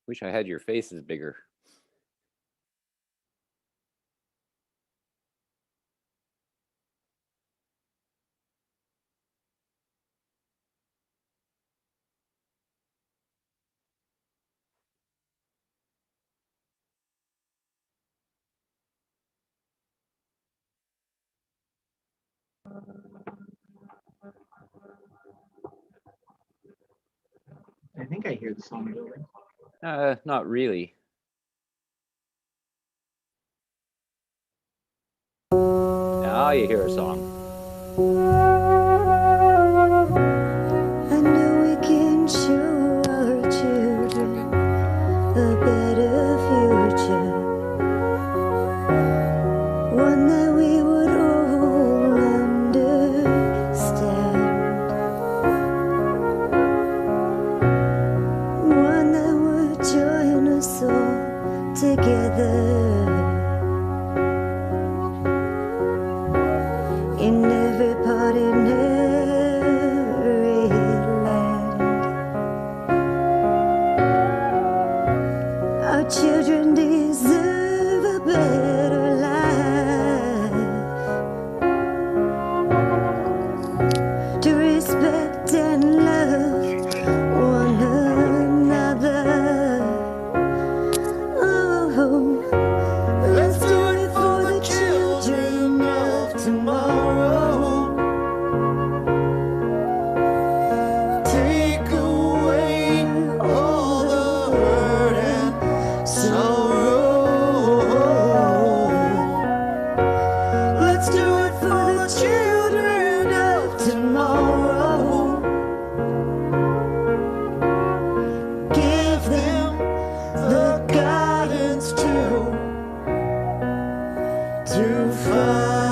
Wish I had your faces bigger. I think I hear the song building. Not really. Now you hear a song. I know we can show our children a better future, one that we would all understand, one that would join us all together in every part, in every land. Our children deserve a better life, to respect and love one another. Oh, let's do it for the children of tomorrow. Take away all the hurt and sorrow. Let's do it for the children of tomorrow. Give them the guidance to follow.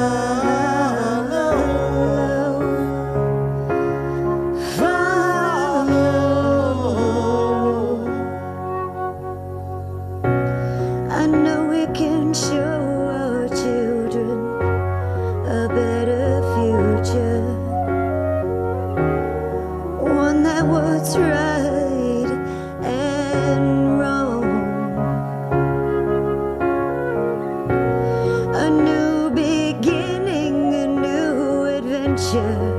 I know we can show our children a better future, one that was right and wrong, a new beginning, a new adventure.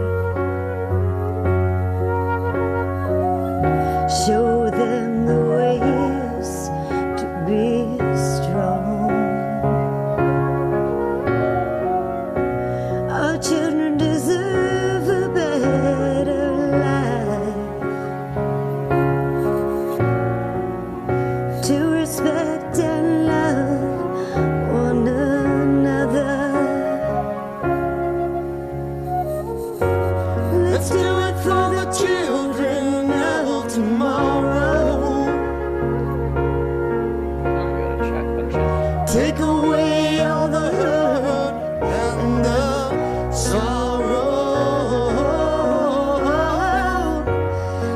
Show them the ways to be strong. Our children deserve a better life, to respect and love one another. Let's do it for the children of tomorrow. Now we got a chat function. Take away all the hurt and the sorrow.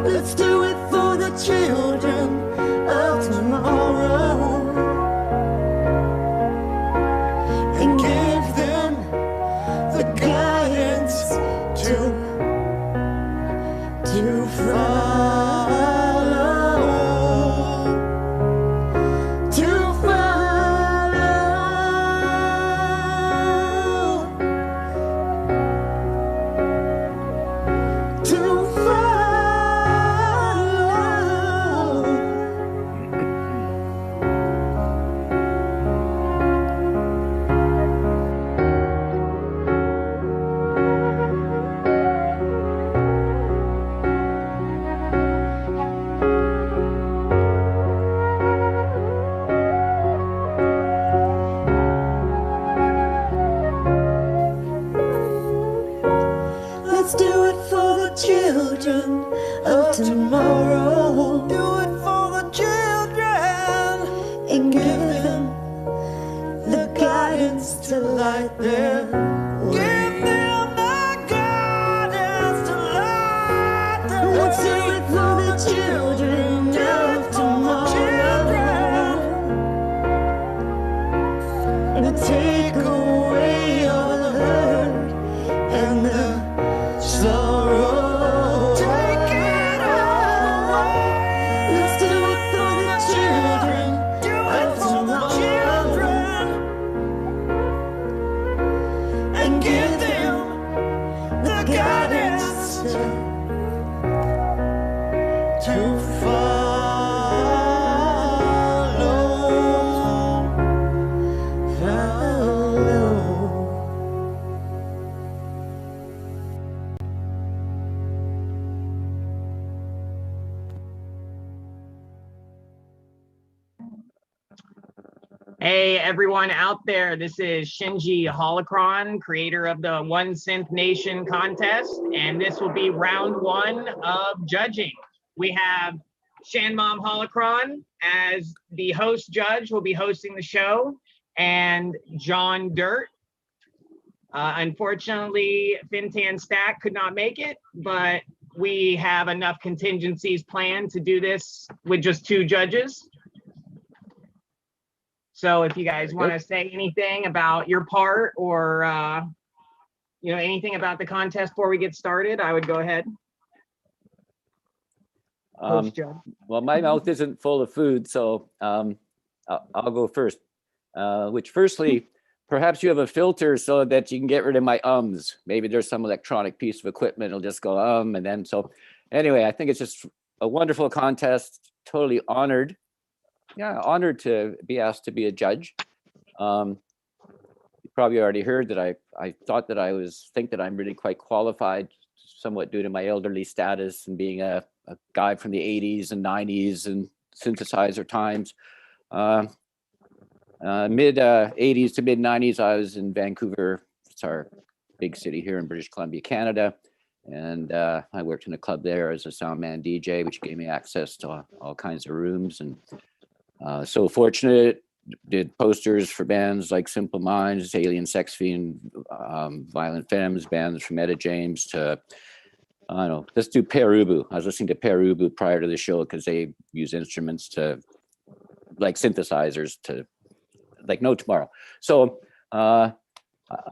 Let's do it for the children of tomorrow, and give them the guidance to follow, to follow, to follow. Let's do it for the children of tomorrow. Do it for the children, and give them the guidance to light their way. Give them the guidance to light their way. Let's do it for the children of tomorrow, and take away all the hurt and the sorrow. Take it away. Let's do it for the children. Hey, everyone out there. This is Shinji Holocron, creator of the One Synth Nation contest, and this will be round one of judging. We have Shanmom Holocron as the host judge, will be hosting the show, and John Dirt. Unfortunately, Fintan Stack could not make it, but we have enough contingencies planned to do this with just two judges. So if you guys want to say anything about your part or, anything about the contest before we get started, I would go ahead. Well, my mouth isn't full of food, so I'll go first. Which firstly, perhaps you have a filter so that you can get rid of my ums. Maybe there's some electronic piece of equipment, it'll just go and then so. Anyway, I think it's just a wonderful contest, totally honored. Yeah, honored to be asked to be a judge. You probably already heard that I thought that think that I'm really quite qualified, somewhat due to my elderly status and being a guy from the 80s and 90s and synthesizer times. Mid 80s to mid 90s, I was in Vancouver. It's our big city here in British Columbia, Canada. And I worked in a club there as a sound man DJ, which gave me access to all kinds of rooms. And so fortunate, did posters for bands like Simple Minds, Alien Sex Fiend, Violent Femmes, bands from Etta James to, I don't know, let's do Perubu. I was listening to Perubu prior to the show because they use instruments to, like synthesizers to, like no tomorrow. So I've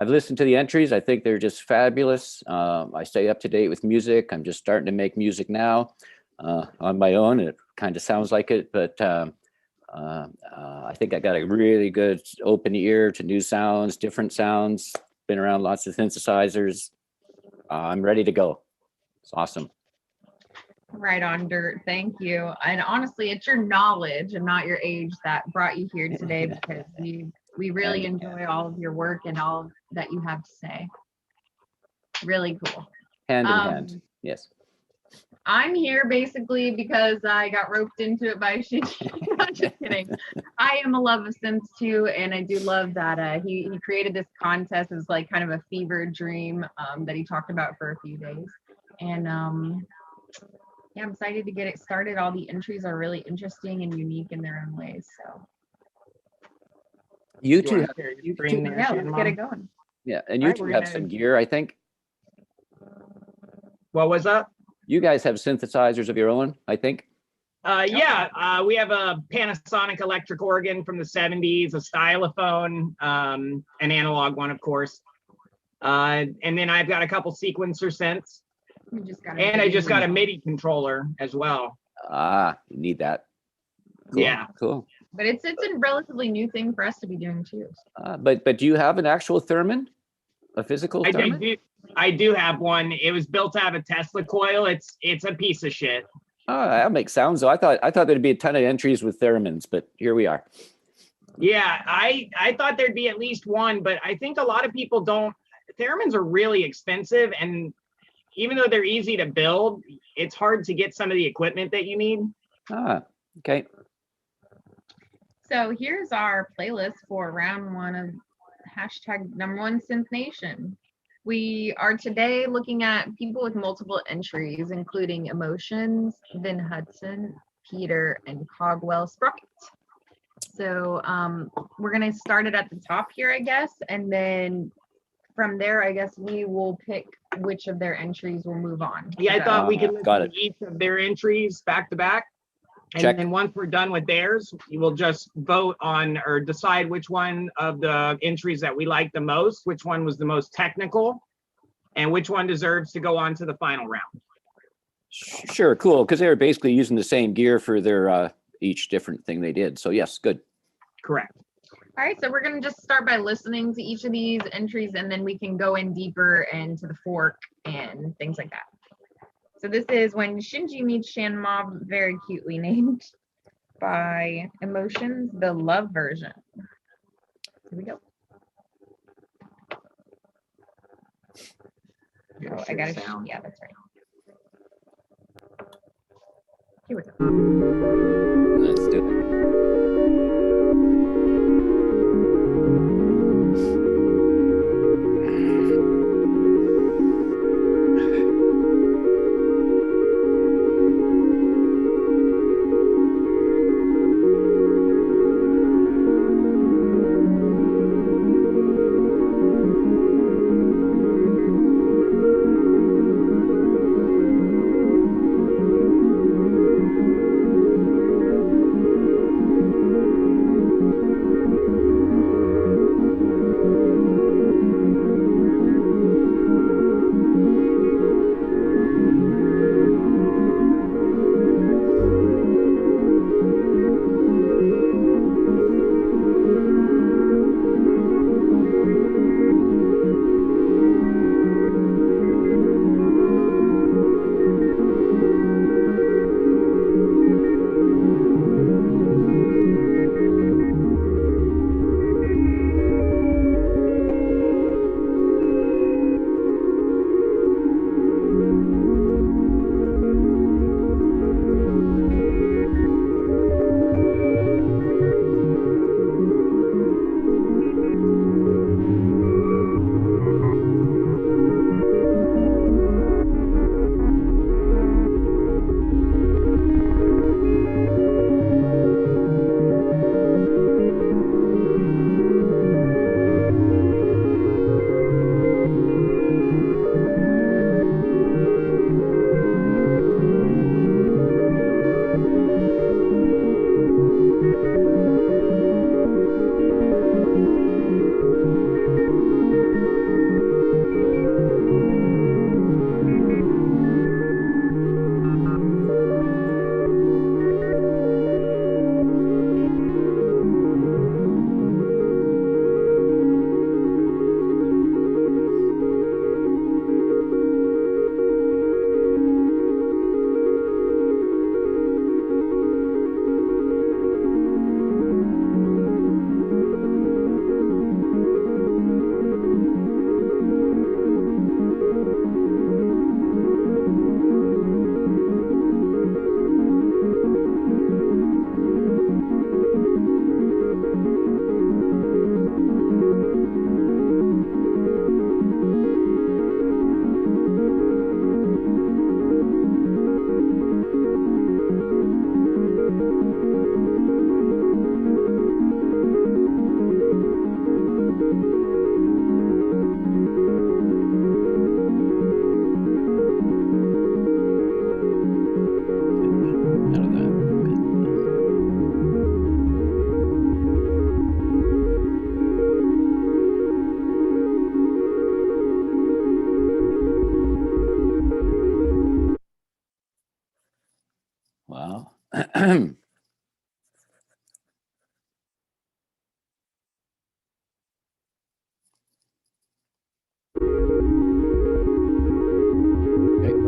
listened to the entries. I think they're just fabulous. I stay up to date with music. I'm just starting to make music now on my own. It kind of sounds like it, but I think I got a really good open ear to new sounds, different sounds, been around lots of synthesizers. I'm ready to go. It's awesome. Right on, Dirt. Thank you. And honestly, it's your knowledge and not your age that brought you here today, because we really enjoy all of your work and all that you have to say. Really cool. Hand in hand. Yes. I'm here basically because I got roped into it by Shinji. I'm just kidding. I am a love of synths too, and I do love that he created this contest. It was like kind of a fever dream that he talked about for a few days. And yeah, I'm excited to get it started. All the entries are really interesting and unique in their own ways. So you two, yeah, let's get it going. Yeah, and you two have some gear, I think. What was up? You guys have synthesizers of your own, I think. Yeah, we have a Panasonic electric organ from the 70s, a stylophone, an analog one, of course. And then I've got a couple sequencer synths. I just got a MIDI controller as well. You need that. Cool. Yeah. Cool. But it's a relatively new thing for us to be doing too. But do you have an actual theremin? A physical theremin? I do have one. It was built out of a Tesla coil. It's a piece of shit. Oh, that makes sounds. So I thought there'd be a ton of entries with theremins, but here we are. Yeah, I thought there'd be at least one, but I think a lot of people don't. Theremins are really expensive, and even though they're easy to build, it's hard to get some of the equipment that you need. Okay. So here's our playlist for round one of #1 Synth Nation. We are today looking at people with multiple entries, including Emotions, Vin Hudson, Peter, and Cogwell Sprocket. So we're going to start it at the top here, I guess, and then from there, I guess we will pick which of their entries will move on. Yeah, I thought we could listen to each of their entries back to back. And then once we're done with theirs, you will just vote on or decide which one of the entries that we like the most, which one was the most technical, and which one deserves to go on to the final round. Sure, cool, because they were basically using the same gear for their each different thing they did. So yes, good. Correct. All right, so we're going to just start by listening to each of these entries, and then we can go in deeper into the fork and things like that. So this is When Shinji Meets Shanmom, very cutely named, by Emotions, the love version. Here we go. Oh, I got to, yeah, that's right. Here we go. Let's do it.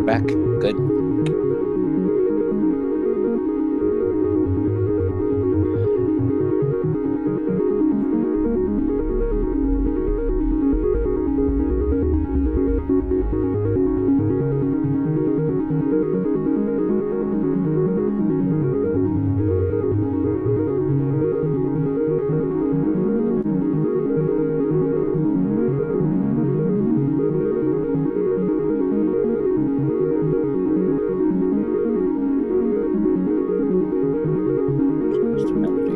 back. Good. Just a melody.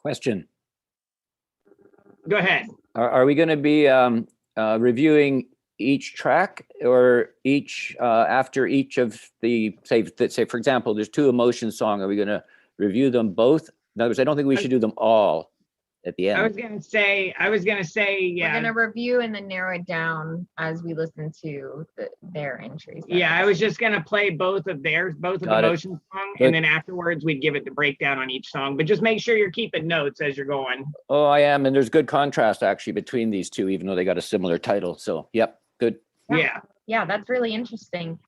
Question. Go ahead. Are we going to be reviewing each track or each after each of the say for example, there's 2 emotion song. Are we going to review them both? In other words, I don't think we should do them all at the end. I was gonna say, We're yeah. gonna review and then narrow it down as we listen to their entries. Yeah, I was just gonna play both of theirs, both of the Got it. motion song, Good. and then afterwards we'd give it the breakdown on each song. But just make sure you're keeping notes as you're going. Oh, I am, and there's good contrast actually between these 2, even though they got a similar title. So, yep, good. Yeah. Yeah, that's really interesting.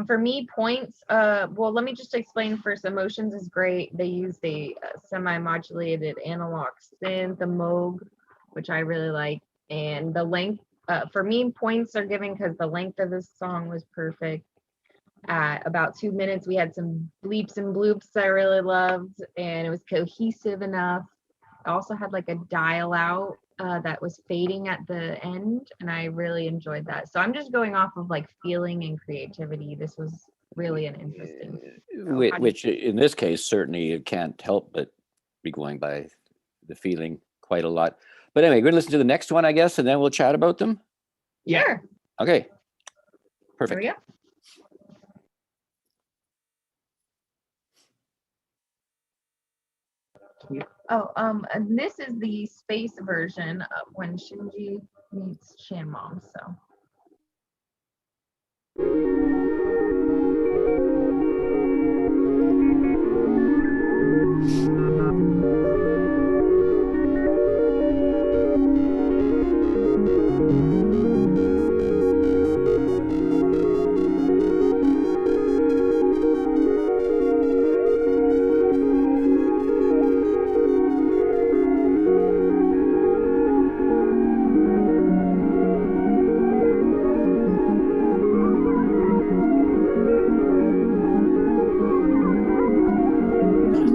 For me, points, well, let me just explain first. Emotions is great. They used a semi-modulated analog synth, the Moog, which I really like. And the length, for me, points are given because the length of this song was perfect. At about 2 minutes, we had some bleeps and bloops I really loved, and it was cohesive enough. I also had like a dial out that was fading at the end, and I really enjoyed that. So I'm just going off of like feeling and creativity. This was really an interesting. Which in this case, certainly it can't help but be going by the feeling quite a lot. But anyway, we're going to listen to the next one, I guess, and then we'll chat about them. Yeah. Sure. Okay. There Perfect. we go. Oh, and this is the space version of when Shinji meets Shanmom. So.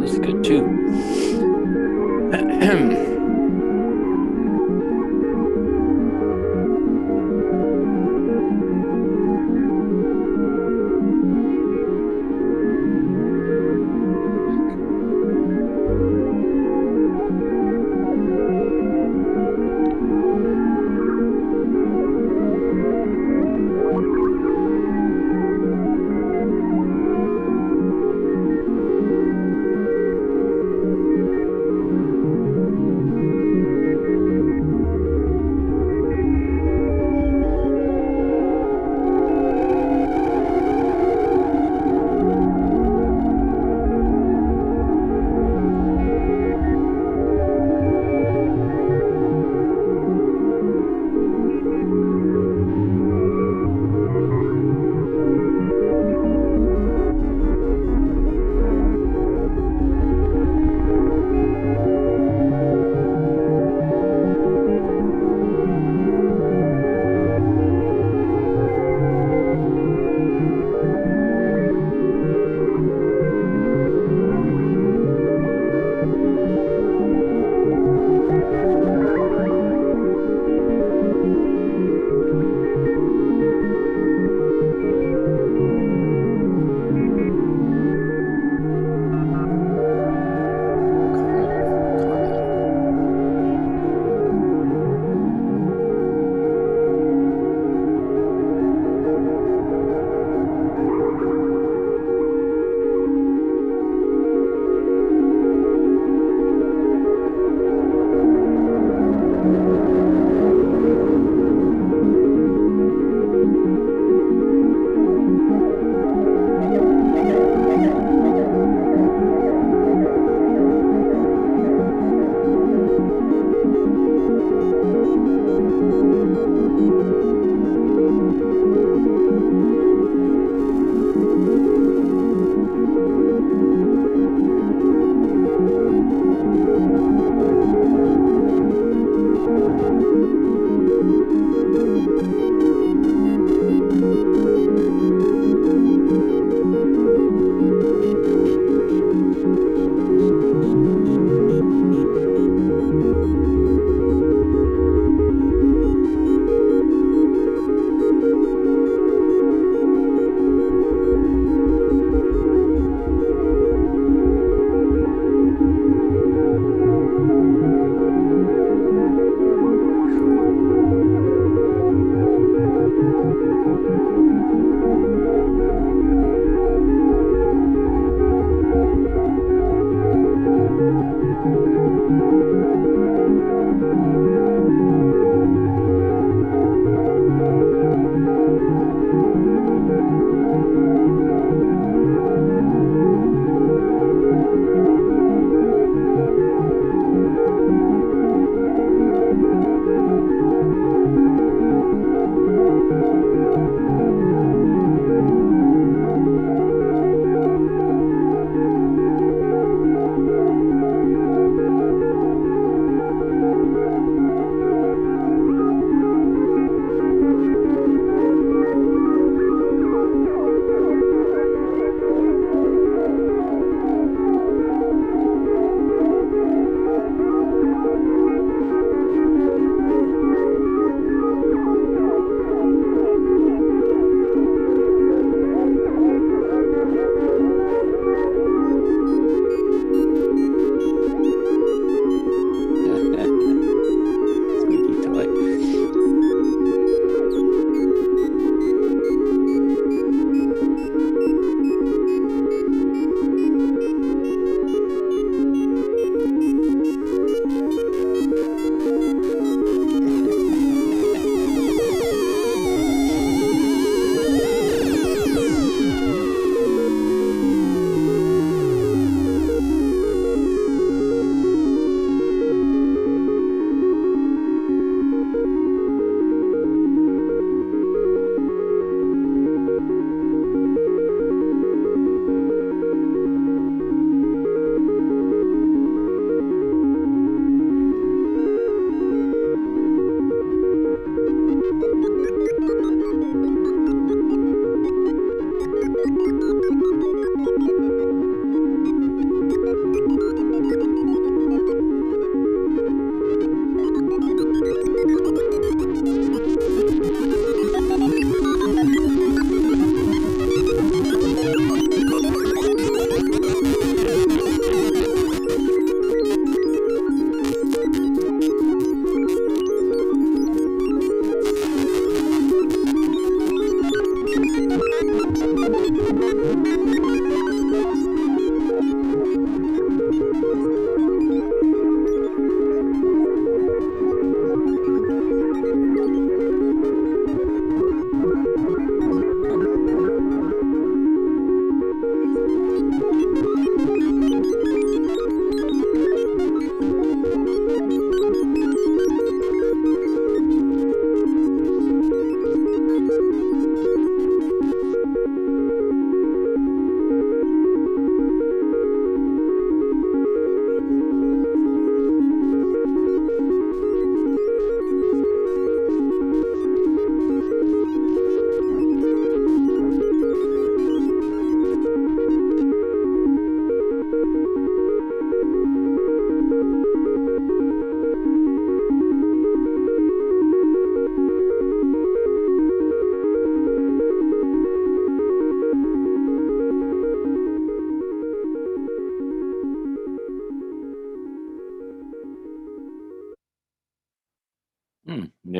This is good too.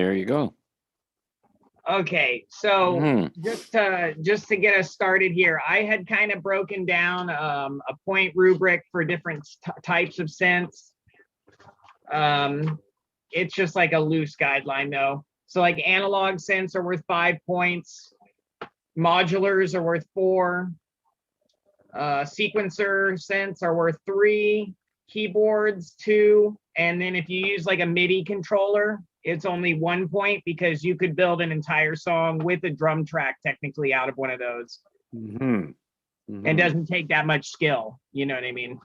There you go. Okay, so Mhm. just to get us started here, I had kind of broken down a point rubric for different types of synths. It's just like a loose guideline though. So like analog synths are worth 5 points, modulars are worth 4, sequencer synths are worth 3, keyboards 2, and then if you use like a MIDI controller, it's only 1 point because you could build an entire song with a drum track technically out of one of those. Mm-hmm. It doesn't take that much skill, you know what I mean?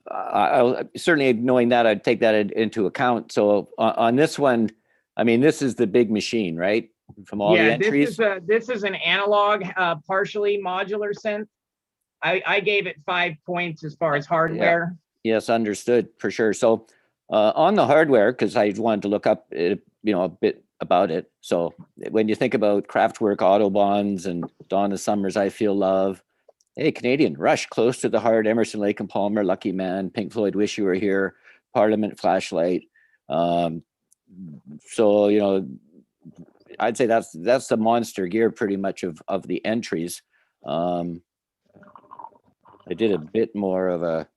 I'll certainly, knowing that, I'd take that into account. So on this one, I mean, this is the big machine, right? From all the entries. This is an analog, partially modular synth. I gave it 5 points as far as hardware. Yes, understood for sure. So on the hardware, because I wanted to look up, a bit about it. So when you think about Kraftwerk, Autobahns, and Donna Summer's "I Feel Love," hey, Canadian, Rush, "Close to the Heart," Emerson, Lake and Palmer, "Lucky Man," Pink Floyd, "Wish You Were Here," Parliament, "Flashlight." So I'd say that's the monster gear pretty much of the entries. I did a bit more of a.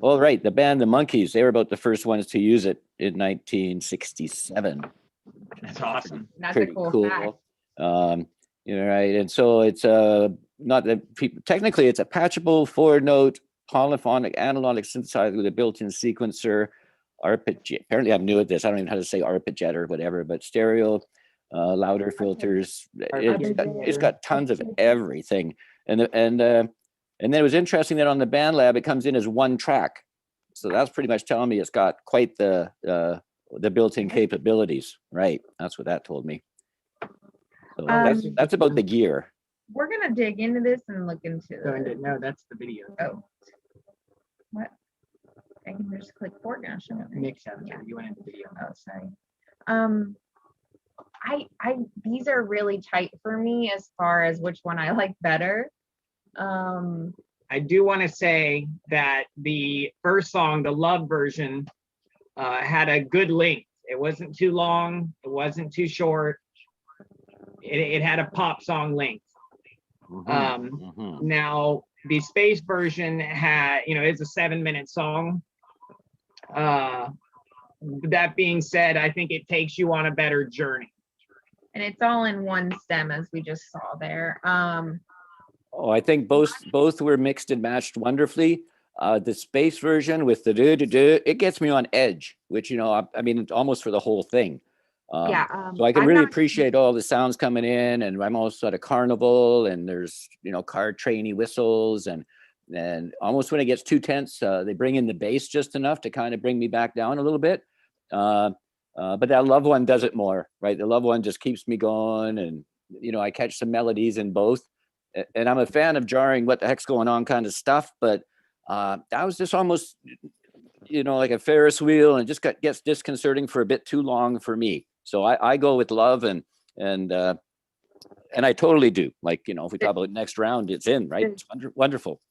Right, the band The Monkees, they were about the first ones to use it in 1967. That's awesome. That's a cool fact. Right, and so it's not that technically it's a patchable 4-note polyphonic analog synthesizer with a built-in sequencer, arpeggiator. Apparently, I'm new at this. I don't even know how to say arpeggiator or whatever, but stereo, louder filters. It's got tons of everything, and then it was interesting that on the Band Lab it comes in as 1 track, so that's pretty much telling me it's got quite the built-in capabilities. Right, that's what that told me. So that's about the gear. We're gonna dig into this and look into No, that's the video. Oh, what? I can just click forward now. Shouldn't I? Nick said you went into video. Oh, sorry. These are really tight for me as far as which one I like better. I do want to say that the first song, the Love version, had a good length. It wasn't too long. It wasn't too short. It had a pop song length. Now the Space version is a 7-minute song. That being said, I think it takes you on a better journey. And it's all in one stem, as we just saw there. I think both were mixed and matched wonderfully. The Space version with the it gets me on edge, which I mean almost for the whole thing. So I can really appreciate all the sounds coming in, and I'm almost at a carnival, and there's car trainy whistles, and almost when it gets too tense, they bring in the bass just enough to kind of bring me back down a little bit. But that Love one does it more, right? The Love one just keeps me going, and I catch some melodies in both. And I'm a fan of jarring, what the heck's going on kind of stuff, but that was just almost, like a Ferris wheel, and just gets disconcerting for a bit too long for me. So I go with Love, and I totally do. Like, if we talk about next round, it's in, right? It's wonderful.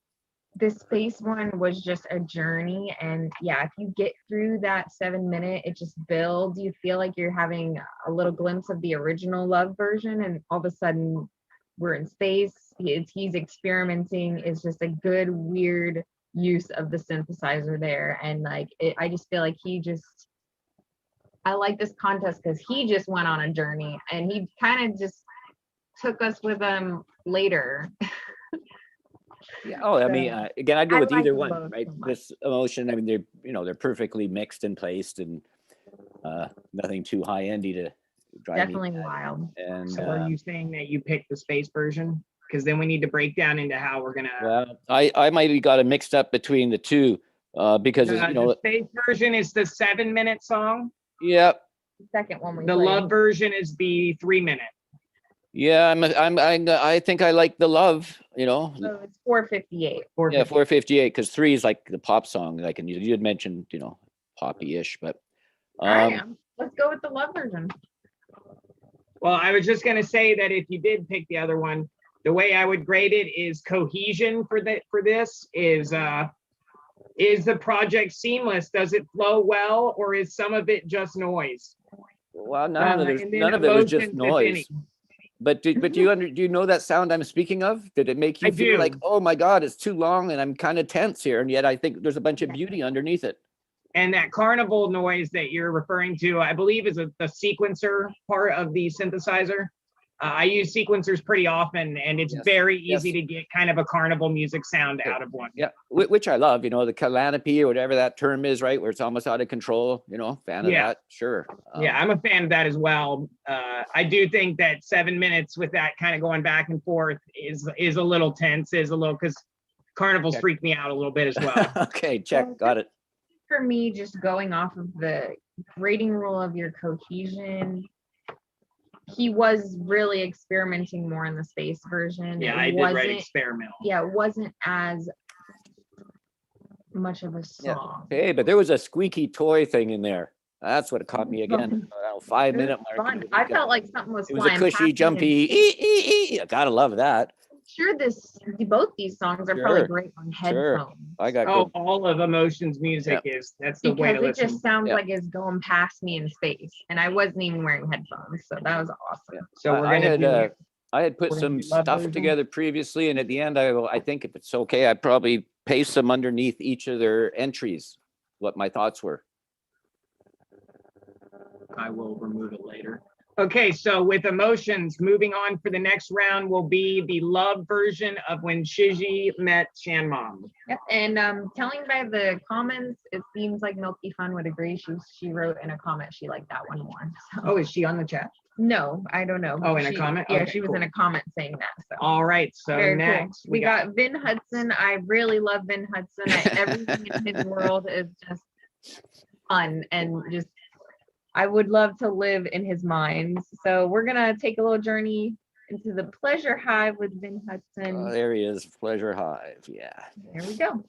The Space one was just a journey, and if you get through that 7-minute, it just builds. You feel like you're having a little glimpse of the original Love version, and all of a sudden we're in space. He's experimenting. It's just a good, weird use of the synthesizer there, and I just feel like I like this contest because he just went on a journey, and he kind of just took us with him later. I mean, again, I go with either one, right? This Emotion, I mean, they're perfectly mixed and placed, and nothing too high-endy to drive definitely me wild. And so are you saying that you picked the Space version? Because then we need to break down into how we're gonna. Well, I might have got it mixed up between the two, because the Space version is the 7-minute song. Yep. The second one the Love version is the 3-minute. Yeah, I think I like the Love. So it's 458. Yeah, 458, because 3 is like the pop song. Like, and you had mentioned, poppy-ish, but. Let's go with the Love version. Well, I was just gonna say that if you did pick the other one, the way I would grade it is cohesion for this is Is the project seamless? Does it flow well, or is some of it just noise? Well, none of it, And then none of it was just emotions, if any. noise. But do you know that sound I'm speaking of? Did it make you I feel like, do. oh my God, it's too long and I'm kind of tense here, and yet I think there's a bunch of beauty underneath it. And that carnival noise that you're referring to, I believe, is the sequencer part of the synthesizer. I use sequencers pretty often, and it's Yes, very easy yes. to get kind of a carnival music sound Yeah. out of one. Yeah, which I love, the calanopy or whatever that term is, right? Where it's almost out of control, fan of Yeah. that, sure. Yeah, I'm a fan of that as well. I do think that 7 minutes with that kind of going back and forth is a little tense, because carnivals Okay. freak me out a little bit as well. Okay, check, got it. For me, just going off of the grading rule of your cohesion, he was really experimenting more in the space version. Yeah, It I did write wasn't- experimental. Yeah, it wasn't as much of a Yeah. song. Hey, but there was a squeaky toy thing in there. That's what caught me again. Fun. 5-minute It was mark. fun. I felt like something was it was a flying past cushy, me jumpy. and- I gotta love that. Sure, both these songs are probably Sure, great on sure. headphones. I got Oh, good. all of Emotions music that's the way Because to it listen. just sounds Yeah. like it's going past me in space, and I wasn't even wearing headphones, so that was awesome. So we're I gonna had do I had put we're gonna some do love stuff version. together previously, and at the end, I think if it's okay, I'd probably paste them underneath each of their entries, what my thoughts were. I will remove it later. Okay, so with Emotions, moving on for the next round will be the love version of When Shiji Met Shanmom. Yep, and telling by the comments, it seems like Milky Fun would agree. She wrote in a comment she liked that one more. So. Oh, is she on the chat? No, I don't know. Oh, in a She- comment? Yeah, Okay, she was cool. in a comment saying that. So. All right, so Very next cool. We got Vin Hudson. I really love Vin Hudson. Everything in his world is just fun and just. I would love to live in his mind. So we're gonna take a little journey into the pleasure hive with Vin Hudson. Oh, there he is, Pleasure Hive. Yeah. There we go.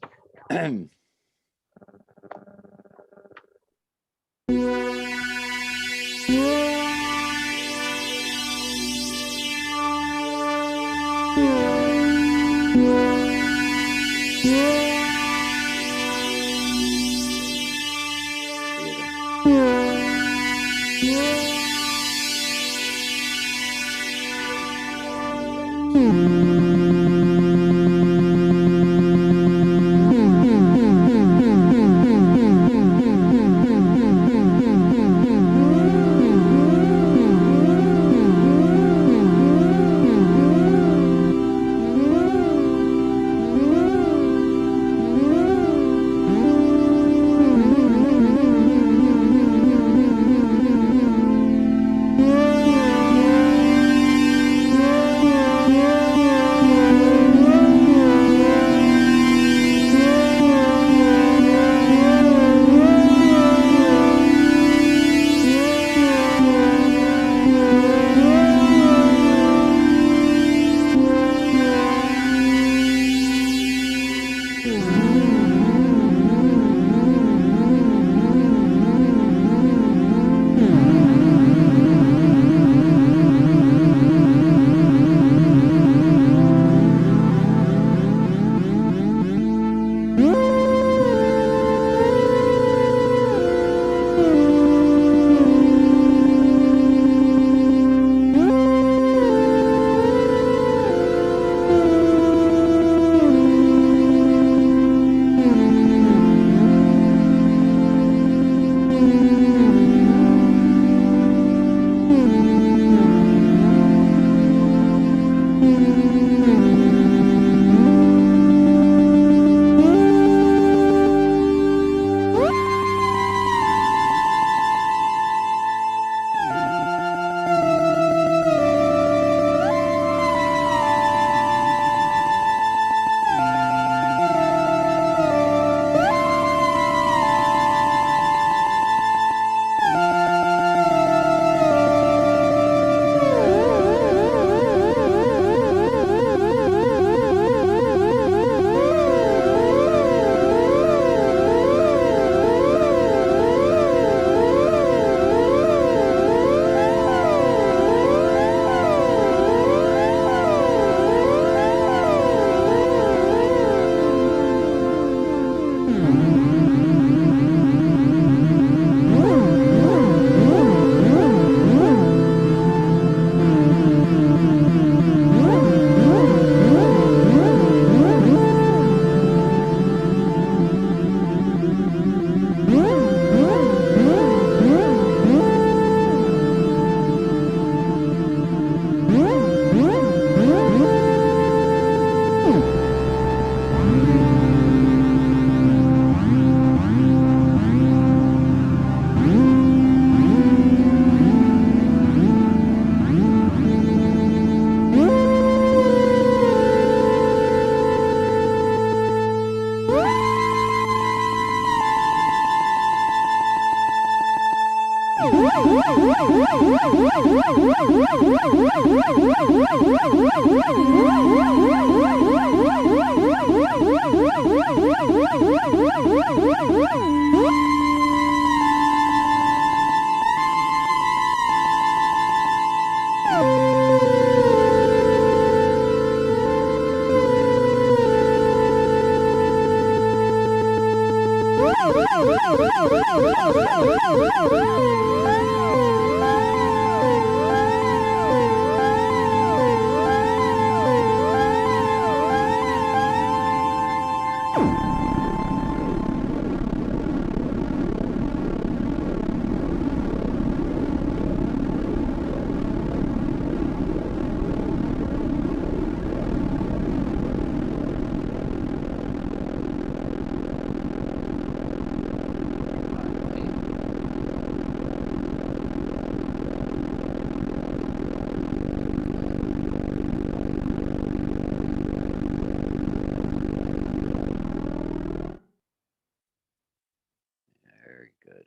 Very good.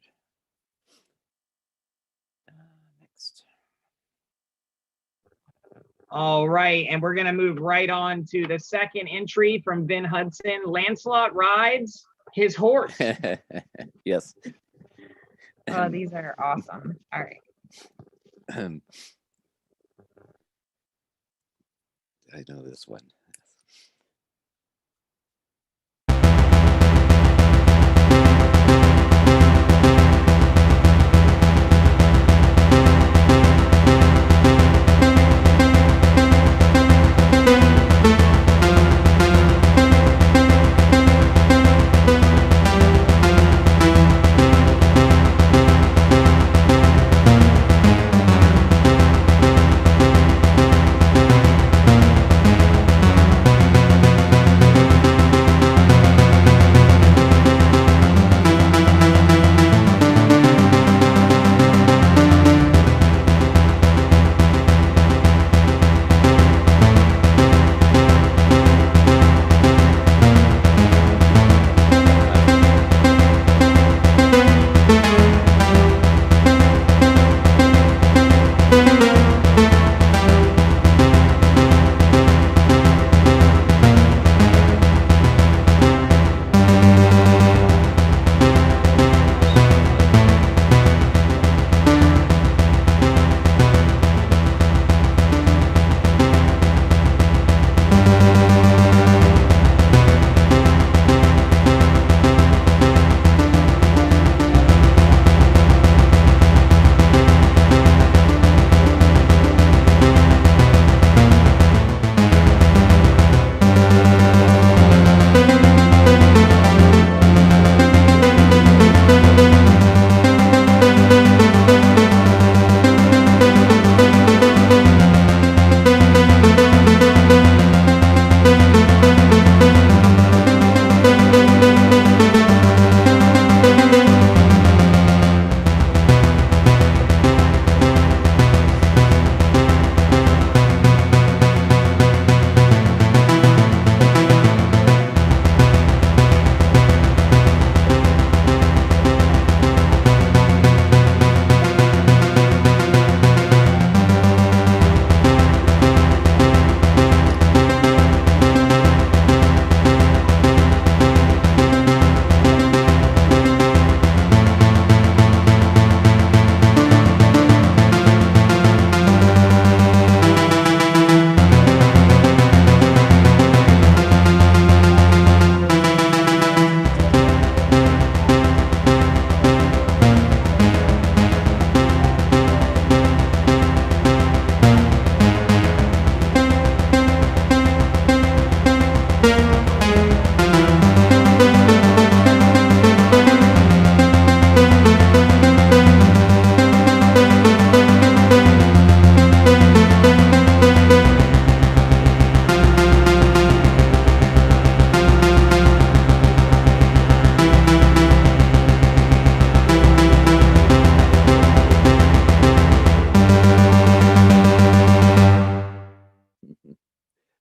Next. All right, and we're gonna move right on to the second entry from Vin Hudson. Lancelot rides his horse. Yes. Oh, these are awesome. All right. I know this one.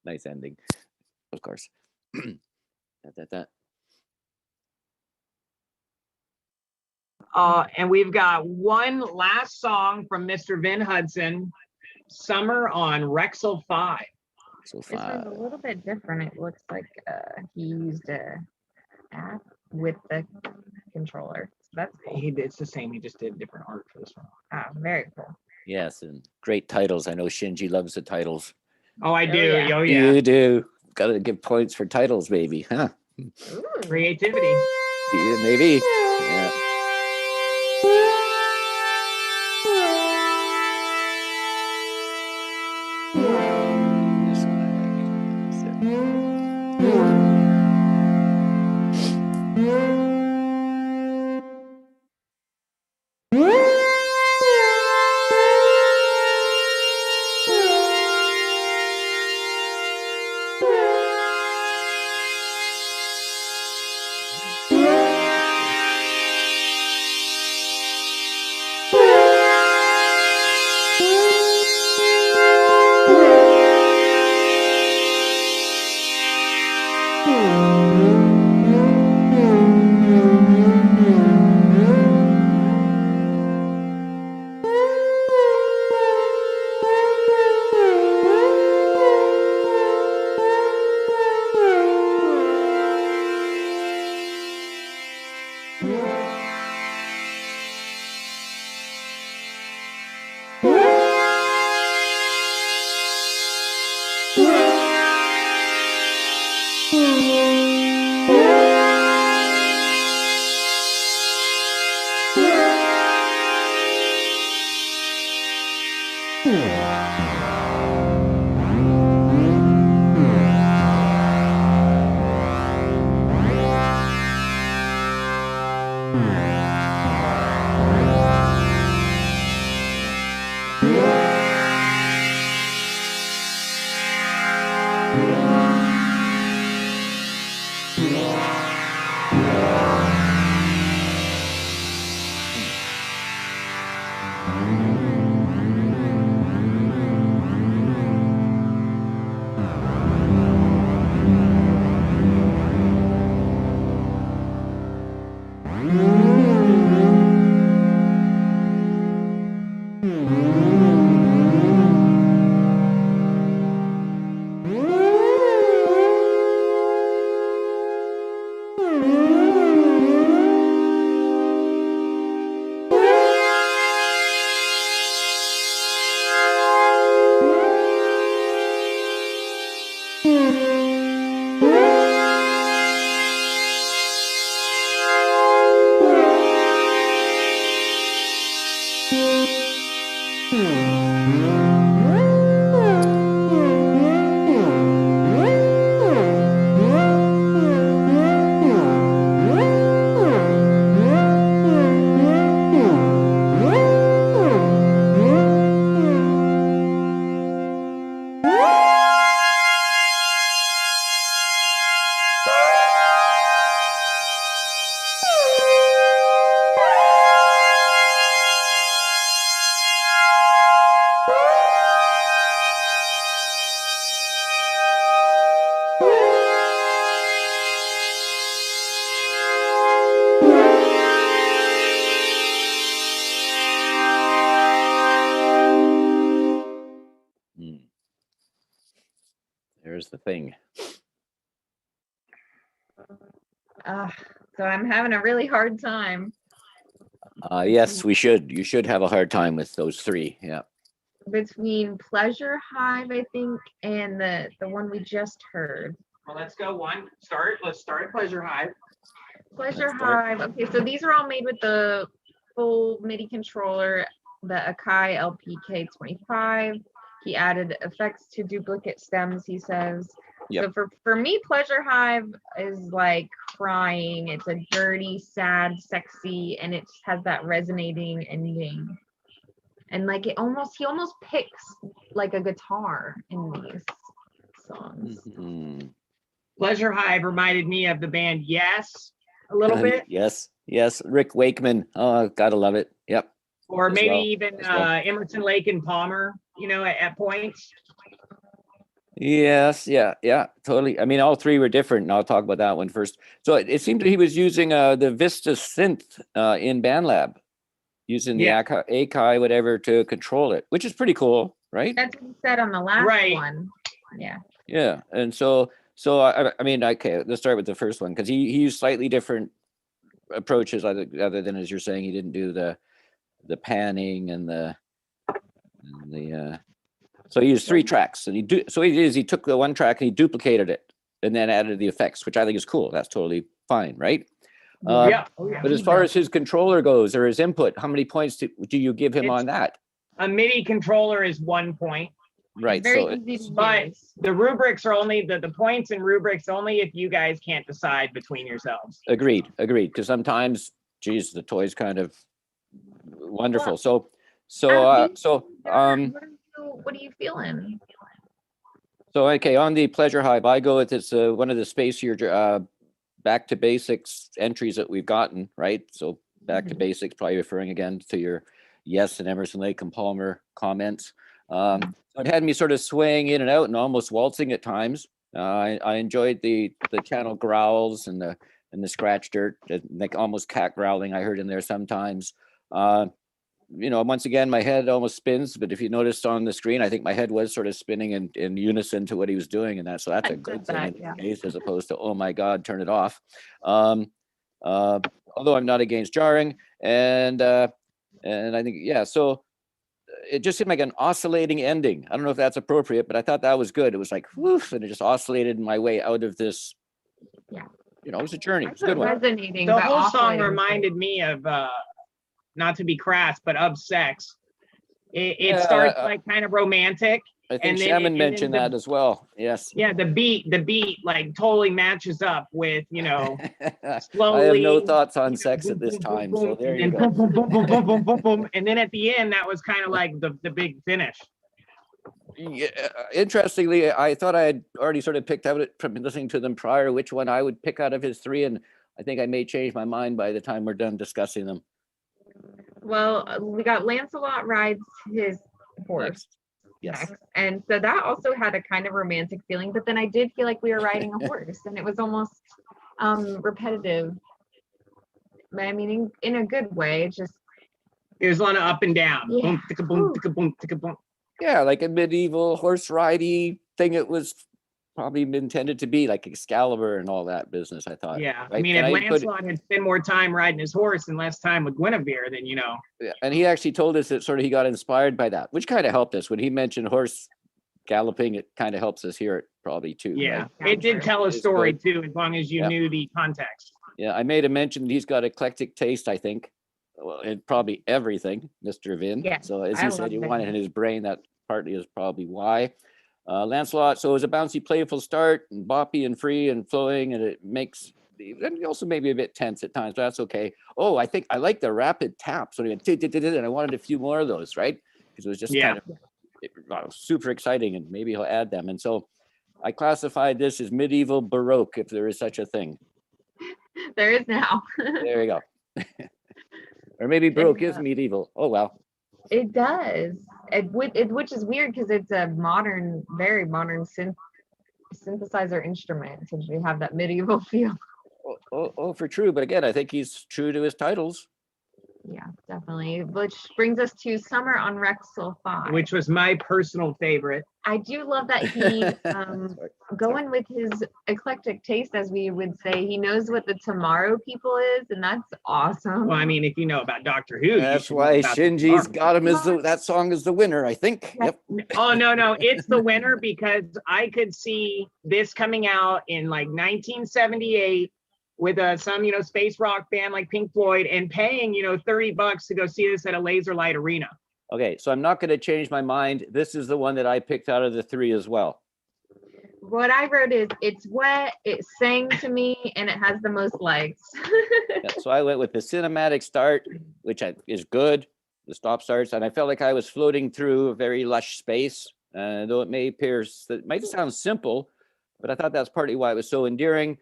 Nice ending, of course. that. And we've got one last song from Mr. Vin Hudson, Summer on Rexel 5. So This far. one's a little bit different. It looks like he used a app with the controller. So that's cool. It's the same. He just did different art for this one. Ah, very cool. Yes, and great titles. I know Shinji loves the titles. Oh, I do. yeah. Oh, yeah. You do. Got to give points for titles, baby, huh? Ooh. Creativity. Yeah, maybe. Yeah. There's the thing. So I'm having a really hard time Yes, we should. You should have a hard time with those three. Yeah. between Pleasure Hive, I think, and the one we just heard. Well, let's go one. Let's start at Pleasure Hive. Pleasure Let's start. Hive. Okay, so these are all made with the full MIDI controller, the Akai LPK25. He added effects to duplicate stems, he says. Yep. So for me, Pleasure Hive is like crying. It's a dirty, sad, sexy, and it has that resonating ending. And like he almost picks like a guitar in these songs. Mhm. Pleasure Hive reminded me of the band Yes a little bit, Yes. Rick Wakeman. Oh, gotta love it. Yep. or as maybe well, even as well. Emerson, Lake and Palmer. At points. Yes. Yeah. Totally. I mean, all three were different, and I'll talk about that one first. So it seemed that he was using the Vista synth in BandLab, using the Yeah. Akai whatever to control it, which is pretty cool, right? That's what he said on the last Right. one. Yeah. Yeah. And so I mean, okay, let's start with the first one because he used slightly different approaches other than, as you're saying, he didn't do the panning and the so he used three tracks, and he took the one track and he duplicated it and then added the effects, which I think is cool. That's totally fine, right? Yeah. But as far as his controller goes, or his input, how many points do you give him on that? A MIDI controller is 1 point. Right. It's very So easy to But use. the rubrics are only the points and rubrics only if you guys can't decide between yourselves. agreed. Because sometimes, geez, the toy's kind of wonderful. So What are you feeling? So, okay, on the Pleasure Hive, I go with it's one of the spacier back to basics entries that we've gotten, right? So back to basics, probably referring again to your Yes and Emerson, Lake and Palmer comments. So it had me sort of swaying in and out and almost waltzing at times. I enjoyed the channel growls and the scratch dirt, like almost cat growling I heard in there sometimes. Once again, my head almost spins, but if you noticed on the screen, I think my head was sort of spinning in unison to what he was doing. And so that's a good thing in this case, as opposed to, oh my God, turn it off. Although I'm not against jarring. And I think, yeah, so it just seemed like an oscillating ending. I don't know if that's appropriate, but I thought that was good. It was like, woof, and it just oscillated my way out of this. Yeah. It was a journey. It's a That's good one. resonating. The but whole song oscillating. reminded me of, not to be crass, but of sex. It Yeah, starts like kind of romantic. I think and then Shaman and mentioned then that as well. Yes. Yeah, the beat like totally matches up with, I slowly. have no thoughts on you know, sex boom, at this boom, boom, time, boom, so there and you then go. boom, boom, boom, boom, boom, boom, boom, boom. And then at the end, that was kind of like the big finish. Yeah, interestingly, I thought I had already sort of picked out it from listening to them prior, which one I would pick out of his three, and I think I may change my mind by the time we're done discussing them. Well, we got Lancelot rides his horse Next. Yes. next. And so that also had a kind of romantic feeling, but then I did feel like we were riding a horse and it was almost repetitive. I mean, in a good way. It's just It was on an up and down. Yeah. Boom, ticka boom, ticka boom, ticka boom. Yeah, like a medieval horse ridey thing. It was probably intended to be like Excalibur and all that business, I thought. Yeah, I right? mean, And if I put- Lancelot had spent more time riding his horse and less time with Guinevere, then Yeah, and he actually told us that sort of he got inspired by that, which kind of helped us when he mentioned horse galloping. It kind of helps us hear it probably too. yeah, right? it did tell a It's story good. too, as long as you Yeah. knew the context. Yeah, I made a mention that he's got eclectic taste, I think. Well, in probably everything, Mr. Vin. Yes, So as I he said, love you Vin. want it in his brain. That partly is probably why. Lancelot, so it was a bouncy, playful start, and boppy and free and flowing, and it makes, and also maybe a bit tense at times, but that's okay. Oh, I think I like the rapid taps, and I wanted a few more of those, right? Because it was just Yeah. kind of super exciting, and maybe he'll add them. And so I classified this as medieval Baroque, if there is such a thing. there is now. There you go. Or maybe Baroque is Yeah. medieval. Oh, well. It does. Which is weird because it's a modern, very modern synthesizer instrument. So we have that medieval feel. Oh, for true. But again, I think he's true to his titles. Yeah, definitely. Which brings us to Summer on Wrexel 5. Which was my personal favorite. I do love that he going with his eclectic taste, as we would say. He knows what the Tomorrow People is, and that's awesome. Well, I mean, if you know about Doctor Who, you That's should know why about the Shinji's Tomorrow. got him as that song is the winner, I think. Yep. Oh no, it's the winner because I could see this coming out in like 1978 with some space rock band like Pink Floyd and paying $30 to go see this at a laser light arena. Okay, so I'm not going to change my mind. This is the one that I picked out of the three as well. What I wrote is, it's wet, it sang to me, and it has the most likes. Yeah, so I went with the cinematic start, which is good. The stop starts, and I felt like I was floating through a very lush space. Though it might sound simple, but I thought that's partly why it was so endearing,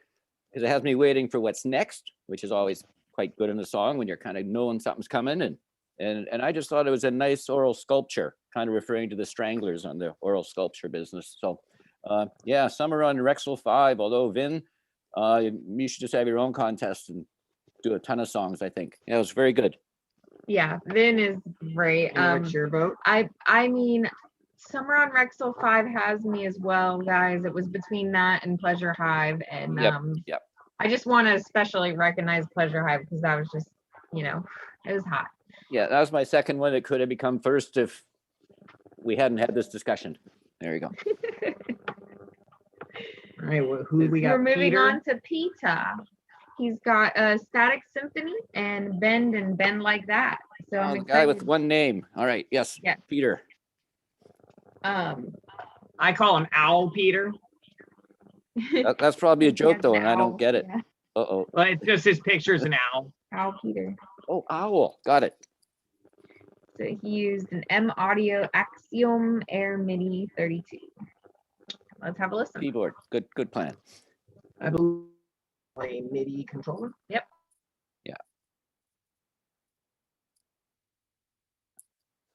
because it has me waiting for what's next, which is always quite good in a song when you're kind of knowing something's coming. And I just thought it was a nice oral sculpture, kind of referring to the Stranglers on the oral sculpture business. So yeah, Summer on Wrexel 5, although Vin, you should just have your own contest and do a ton of songs, I think. Yeah, it was very good. Yeah, Vin is great. And what's your vote? I mean, Summer on Wrexel 5 has me as well, guys. It was between that and Pleasure Hive, and Yep. I just want to especially recognize Pleasure Hive because that was just, it was hot. Yeah, that was my second one. It could have become first if we hadn't had this discussion. There you go. All right, who we got? We're moving Peter? on to Pita. He's got a Static Symphony and Bend Like That. So I'm The guy with excited. one name. All right. Yes. Yeah. Peter. Um, I call him Owl Peter. That's probably a joke Yes, though, and I owl, don't get it. yeah, Uh-oh. Well, it's just his picture's an owl. Owl Peter. Oh, owl. Got it. So he used an M Audio Axiom Air MIDI 32. Let's have a listen. Keyboard. Good plan. I believe a MIDI controller. Yeah.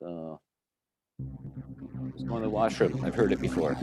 So let's go in the washroom. I've heard it before.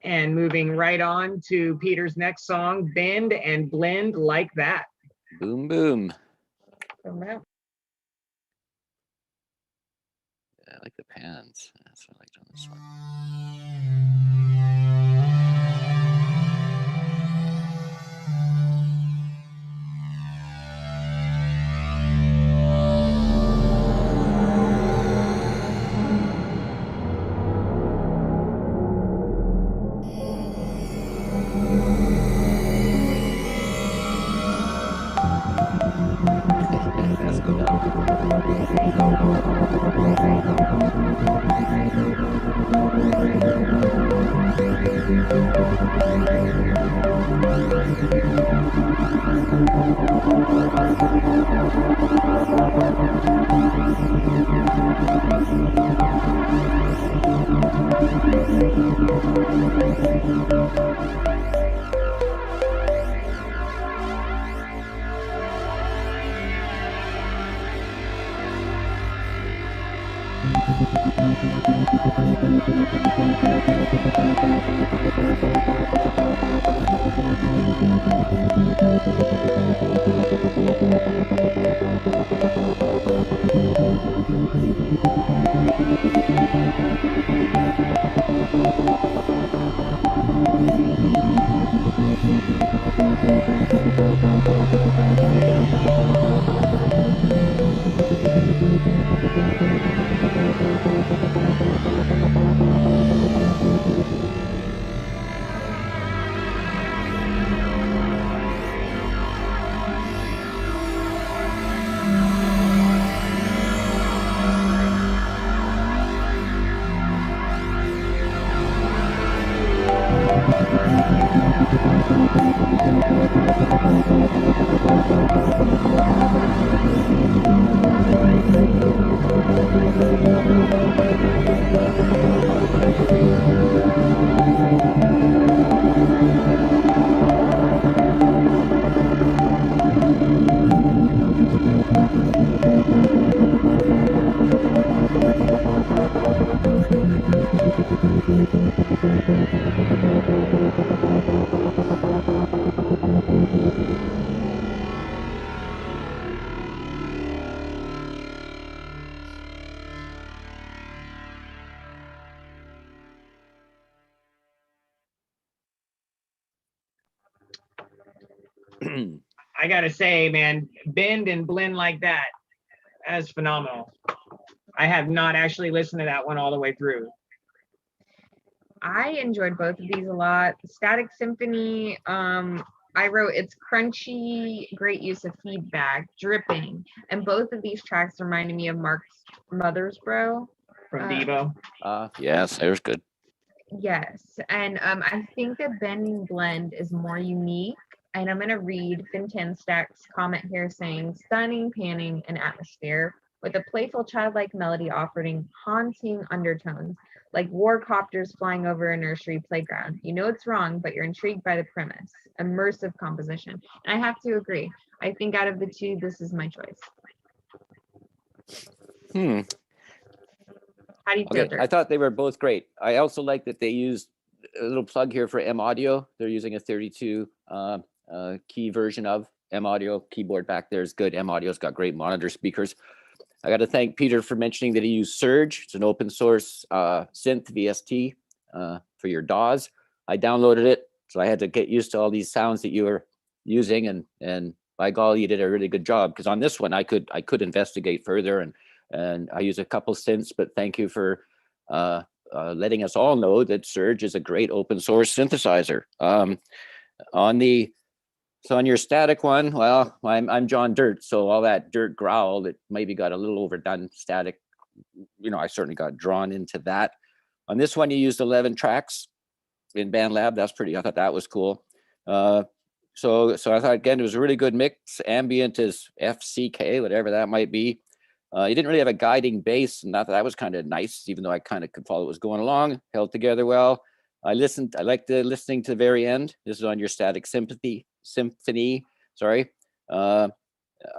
And moving right on to Peter's next song, Bend and Blend Like That. Boom, boom. So, Yeah, I like the pans. That's what I liked on this one. That's no doubt. I gotta say, man, Bend and Blend Like That, that's phenomenal. I have not actually listened to that one all the way through. I enjoyed both of these a lot. Static Symphony, I wrote it's crunchy, great use of feedback, dripping, and both of these tracks reminded me of Mark's Mothersbro. From Devo. Yes, there's good. Yes, and I think that Bend and Blend is more unique. And I'm gonna read Fintanstack's comment here saying stunning panning and atmosphere with a playful childlike melody offering haunting undertones like war copters flying over a nursery playground. You know it's wrong, but you're intrigued by the premise. Immersive composition. And I have to agree. I think out of the two, this is my choice. How do you feel, Okay, Dirk? I thought they were both great. I also like that they used a little plug here for M Audio. They're using a 32 key version of M Audio. Keyboard back there is good. M Audio's got great monitor speakers. I got to thank Peter for mentioning that he used Surge. It's an open source synth VST for your DAWs. I downloaded it, so I had to get used to all these sounds that you were using, and by golly, you did a really good job. Because on this one, I could investigate further, and I use a couple synths. But thank you for letting us all know that Surge is a great open source synthesizer. On your static one, well, I'm John Dirt, so all that dirt growl that maybe got a little overdone static, I certainly got drawn into that. On this one, you used 11 tracks in BandLab. That's pretty. I thought that was cool. So I thought again it was a really good mix. Ambient is FCK, whatever that might be. You didn't really have a guiding bass, and that was kind of nice, even though I kind of could follow what was going along. Held together well. I liked listening to the very end. This is on your Static Symphony. Sorry. I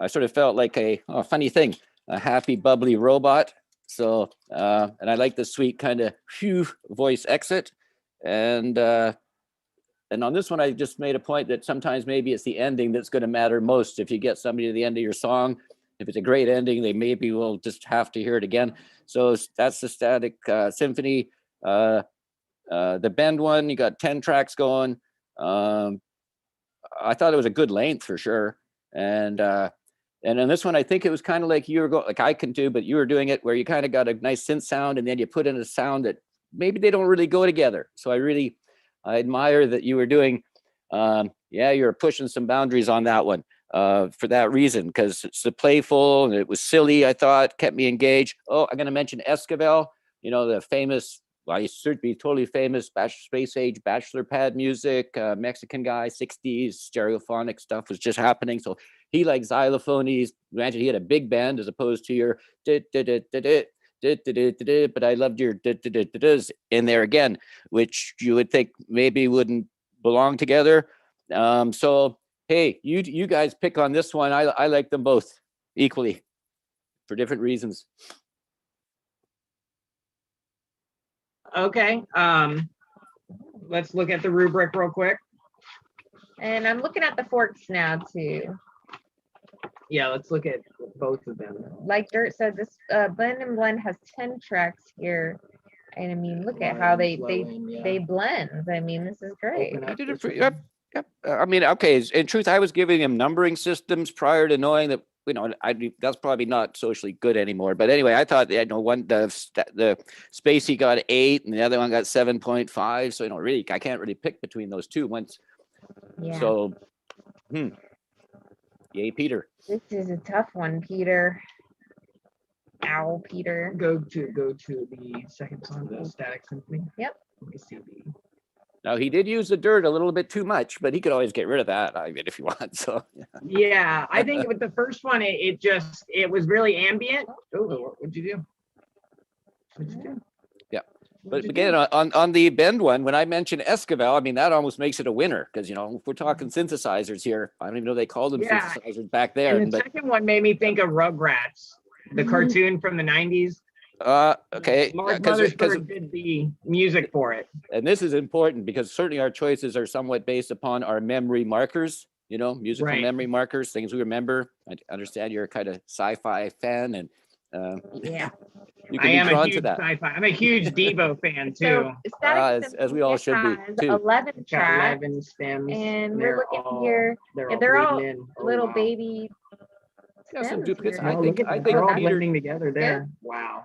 sort of felt like a funny thing, a happy, bubbly robot. So, and I like the sweet kind of voice exit. And on this one, I just made a point that sometimes maybe it's the ending that's going to matter most. If you get somebody to the end of your song, if it's a great ending, they maybe will just have to hear it again. So that's the Static Symphony. The Bend one, you got 10 tracks going. I thought it was a good length for sure. And on this one, I think it was kind of like you were going, like I can do, but you were doing it where you kind of got a nice synth sound and then you put in a sound that maybe they don't really go together. So I admire that you were doing, you were pushing some boundaries on that one for that reason, because it's the playful and it was silly, I thought, kept me engaged. Oh, I'm going to mention Esquivel, the famous, well, he should be totally famous, space age bachelor pad music, Mexican guy, 60s, stereophonic stuff was just happening. So he liked xylophone. Imagine he had a big band as opposed to your but I loved your in there again, which you would think maybe wouldn't belong together. So hey, you guys pick on this one. I like them both equally for different reasons. Okay. Let's look at the rubric real quick. And I'm looking at the forks now too. Yeah, let's look at both of them. Like Dirt said, this Blend and Blend has 10 tracks here. And I mean, look at how they blend. I mean, this is great. You did it for, yep. I mean, okay. In truth, I was giving him numbering systems prior to knowing that, that's probably not socially good anymore. But anyway, I thought, one, the Spacey got 8 and the other one got 7.5. So, really, I can't really pick between those two once. Yeah. So, yay, Peter. This is a tough one, Peter. Ow, Peter. Go to the second song, the Static Symphony. Yep. Let me see the. Now he did use the dirt a little bit too much, but he could always get rid of that. I mean, if you want. So yeah, I think with the first one, it was really ambient. Oh, what'd you do? Yeah, but again, on the Bend one, when I mentioned Esquivel, I mean that almost makes it a winner because if we're talking synthesizers here, I don't even know they called them synthesizers back there. And the second one made me think of Rugrats, the cartoon from the 90s. Okay. Mark Mothersbaugh did the music for it. And this is important because certainly our choices are somewhat based upon our memory markers, musical memory markers, things we remember. I understand you're a kind of sci-fi fan and yeah. You can I am be drawn a huge to that. sci-fi. I'm a huge Devo fan too. So as we all should be too. 11 tracks. 11 stems. And we're looking here. They're all little baby. Yeah, some duplicates. here. I think they're all Peter. blending together there. Wow.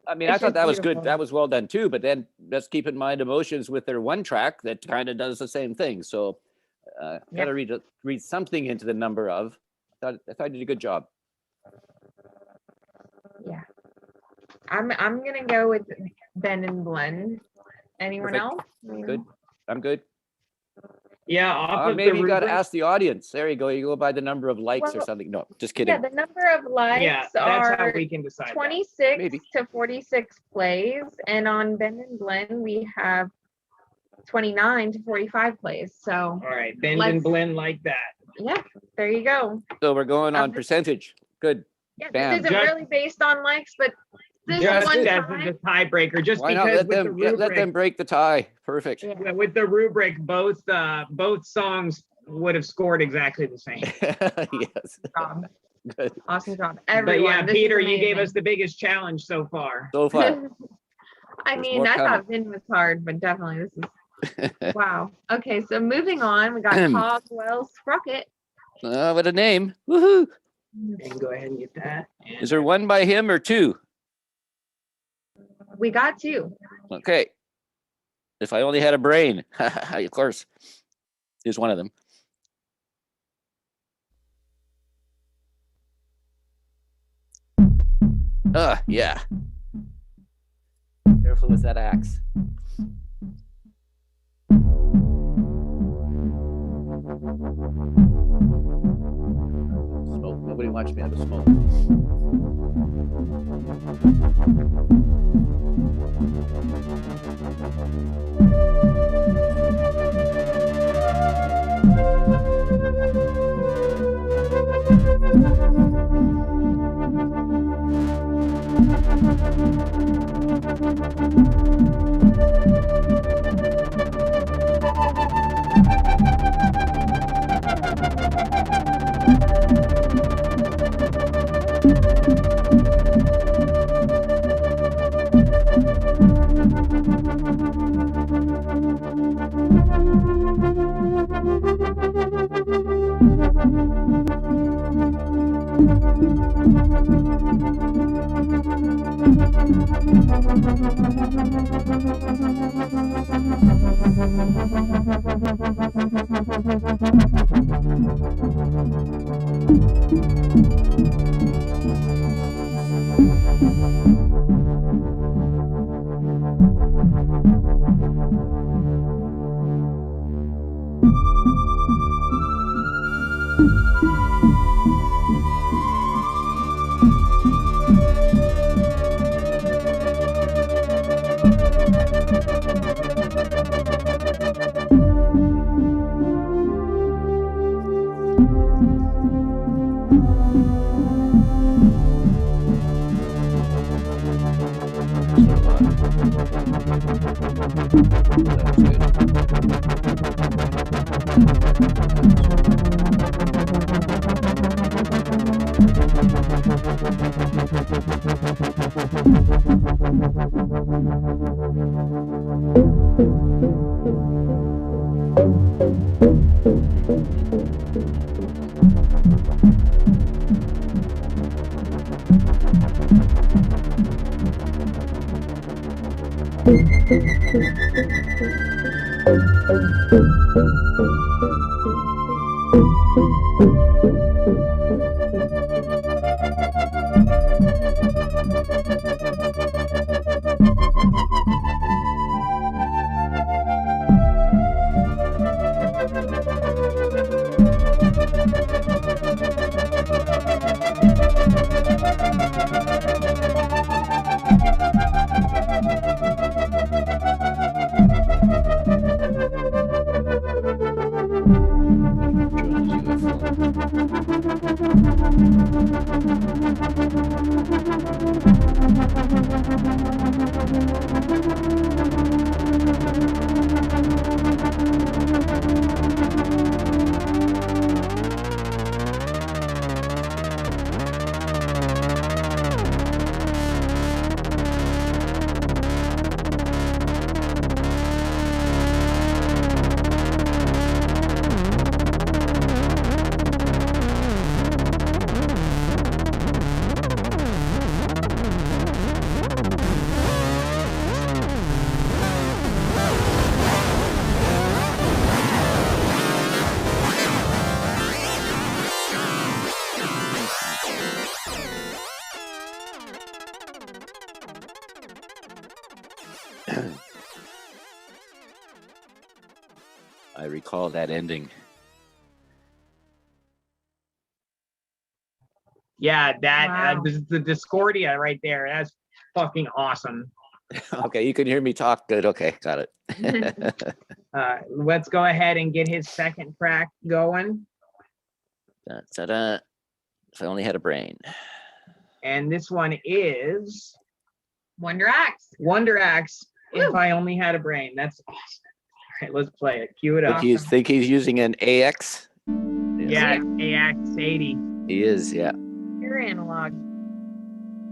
I mean, I thought that was good. That was well done too. But then let's keep in mind Emotions with their one track that kind of does the same thing. So got to read something into the number of. I thought you did a good job. Yeah. I'm gonna go with Bend and Blend. Anyone Perfect. else? Good. I'm good. Yeah. Off of maybe the you got to rubric- ask the audience. There you go. You go by the number of likes or Well, something. No, just kidding. Yeah, the number of likes Yeah, that's how are we can decide. 26 Maybe. to 46 plays, and on Bend and Blend we have 29 to 45 plays. So All right, Bend Let's- and Blend like that. yeah, there you go. So we're going on this- percentage. Good. Yeah, Bam. this isn't Just- really based on likes, but this Just one as time, the tiebreaker, just Why not because let with the them rubric, let them break the tie? Perfect. Yeah. with the rubric, both songs would have scored exactly the same. Yes. job. Good. Awesome job, But everyone. yeah, This is Peter, you gave amazing. us the biggest challenge so far. So far. I There's mean, more I coming. thought Vin was hard, but definitely this is wow. Okay, so moving on, we got Caldwell Sprocket. What a name. Woohoo. And go ahead and get that. And Is there one by him or two? We got 2. Okay. If I only had a brain. Of course. Here's one of them. Yeah. Careful with that axe. Smoke. Nobody watch me have a smoke. I recall that ending. Yeah, that Wow. this is the Discordia right there. That's fucking awesome. Okay, you can hear me talk. Good. Okay, got it. Let's go ahead and get his second track going. Da-da-da. If I only had a brain. And this one is Wonder Axe. Wonder Axe. If Woo. I only had a brain. That's awesome. All right, let's play it. Cue it up. Think he's using an AX? Yeah, it's AX80. He is, yeah. Pure analog.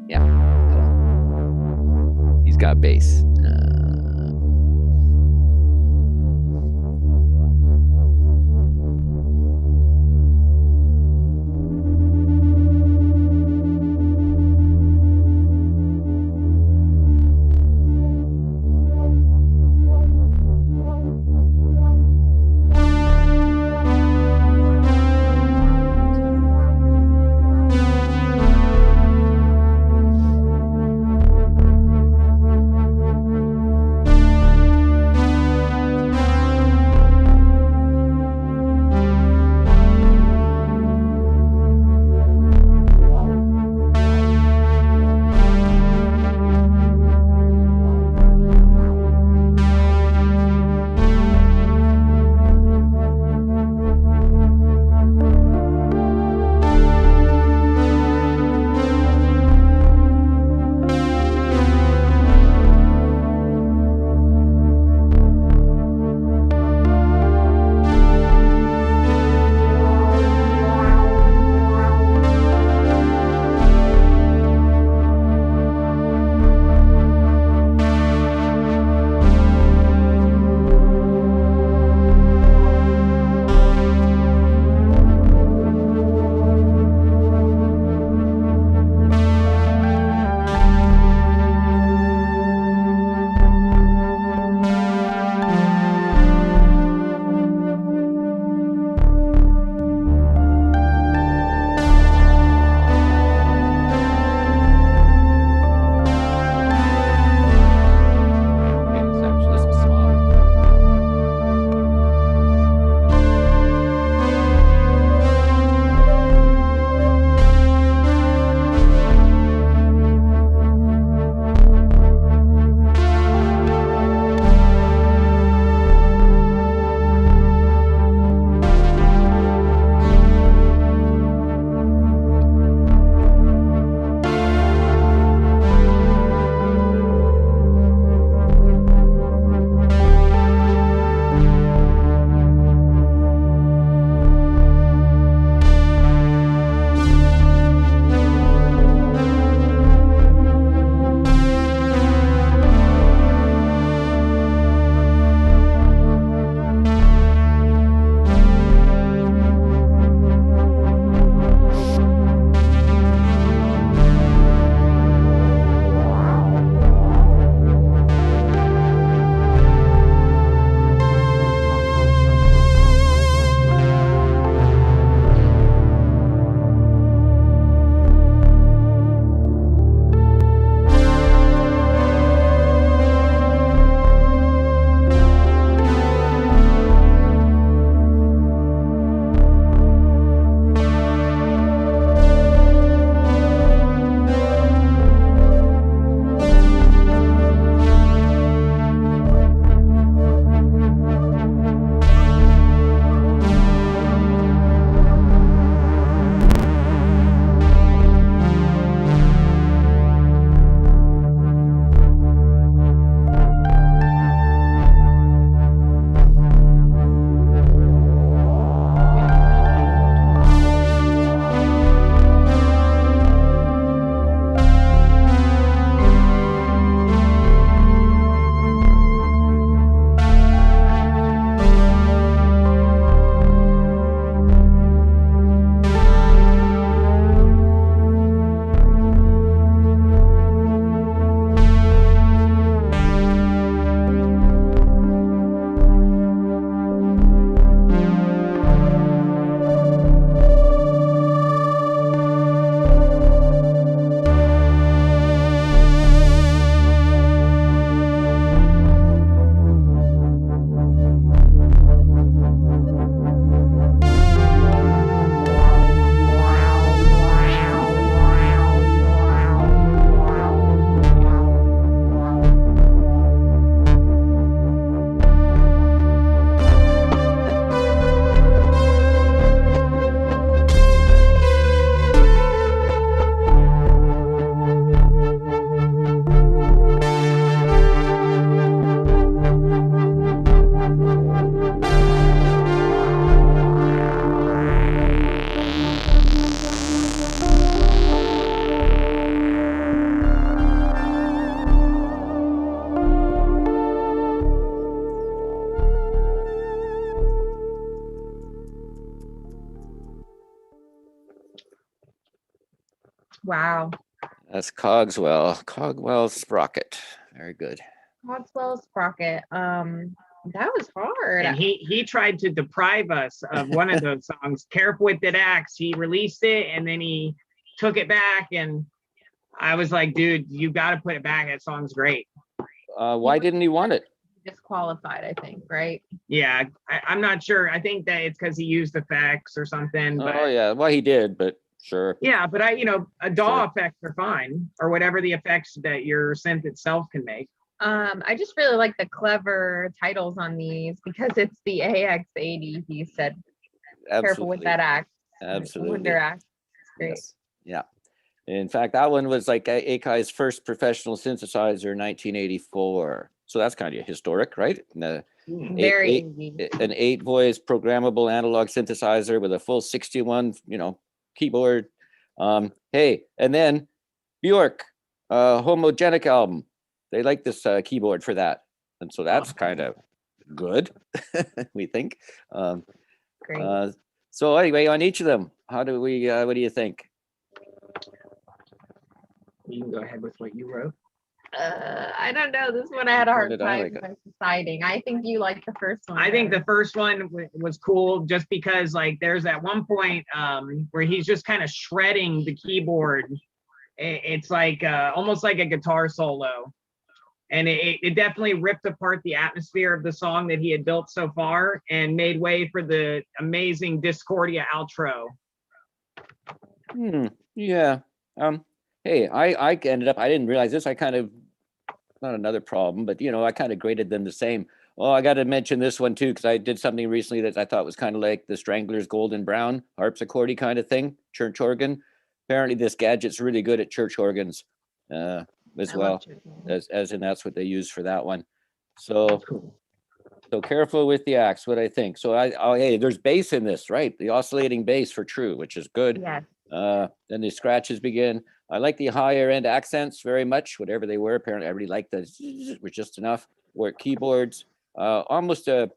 Yeah. Cool. He's got bass. Wow. That's Cogwell Sprocket. Very good. Cogswell Sprocket. That was hard. And he tried to deprive us of one of those songs, Careful with That Axe. He released it and then he took it back, and I was like, dude, you got to put it back. That song's great. Why didn't he want it? Disqualified, I think, right? Yeah, I'm not sure. I think that it's because he used effects or something. But Oh yeah, well he did, but sure. yeah, but a DAW Sure. effects are fine, or whatever the effects that your synth itself can make. I just really like the clever titles on these because it's the AX80. He said, "Careful with Absolutely. that axe." Absolutely. Wonder axe. It's great. Yes. Yeah. In fact, that one was like Akai's first professional synthesizer in 1984. So that's kind of historic, right? Very easy. An 8-voice programmable analog synthesizer with a full 61, keyboard. Hey, and then Bjork, Homogenic album. They like this keyboard for that. And so that's kind of good, we think. Great. So anyway, on each of them, what do you think? You can go ahead with what you wrote. I don't know. This one I had a Which one hard did I time like? deciding. I think you like the first one. I think better. the first one was cool just because like there's at one point where he's just kind of shredding the keyboard. It's like almost like a guitar solo. And it definitely ripped apart the atmosphere of the song that he had built so far and made way for the amazing Discordia outro. Yeah. Hey, I ended up, I didn't realize this. I kind of, not another problem, but I kind of graded them the same. Oh, I got to mention this one too, because I did something recently that I thought was kind of like the Stranglers Golden Brown harpsichordy kind of thing, church organ. Apparently this gadget's really good at church organs as I well, love church organs. as in that's what they use for that one. So careful with the axe, what I think. So hey, there's bass in this, right? The oscillating bass for true, which is good. Yes. Then the scratches begin. I like the higher end accents very much, whatever they were. Apparently, everybody liked the was just enough. Or keyboards, almost a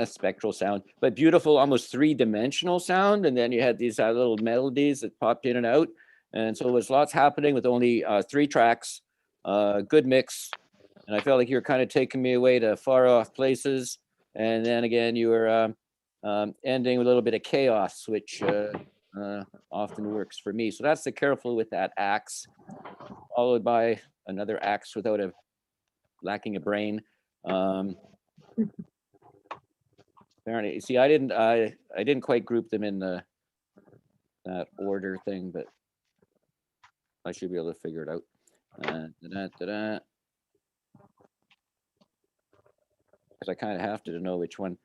spectral sound, but beautiful, almost 3-dimensional sound. And then you had these little melodies that popped in and out. And so there was lots happening with only 3 tracks. Good mix. And I felt like you were kind of taking me away to far off places. And then again, you were ending with a little bit of chaos, which often works for me. So that's the careful with that axe, followed by another axe without lacking a brain. Apparently, see, I didn't quite group them in that order thing, but I should be able to figure it out. Because I kind of have to know which one.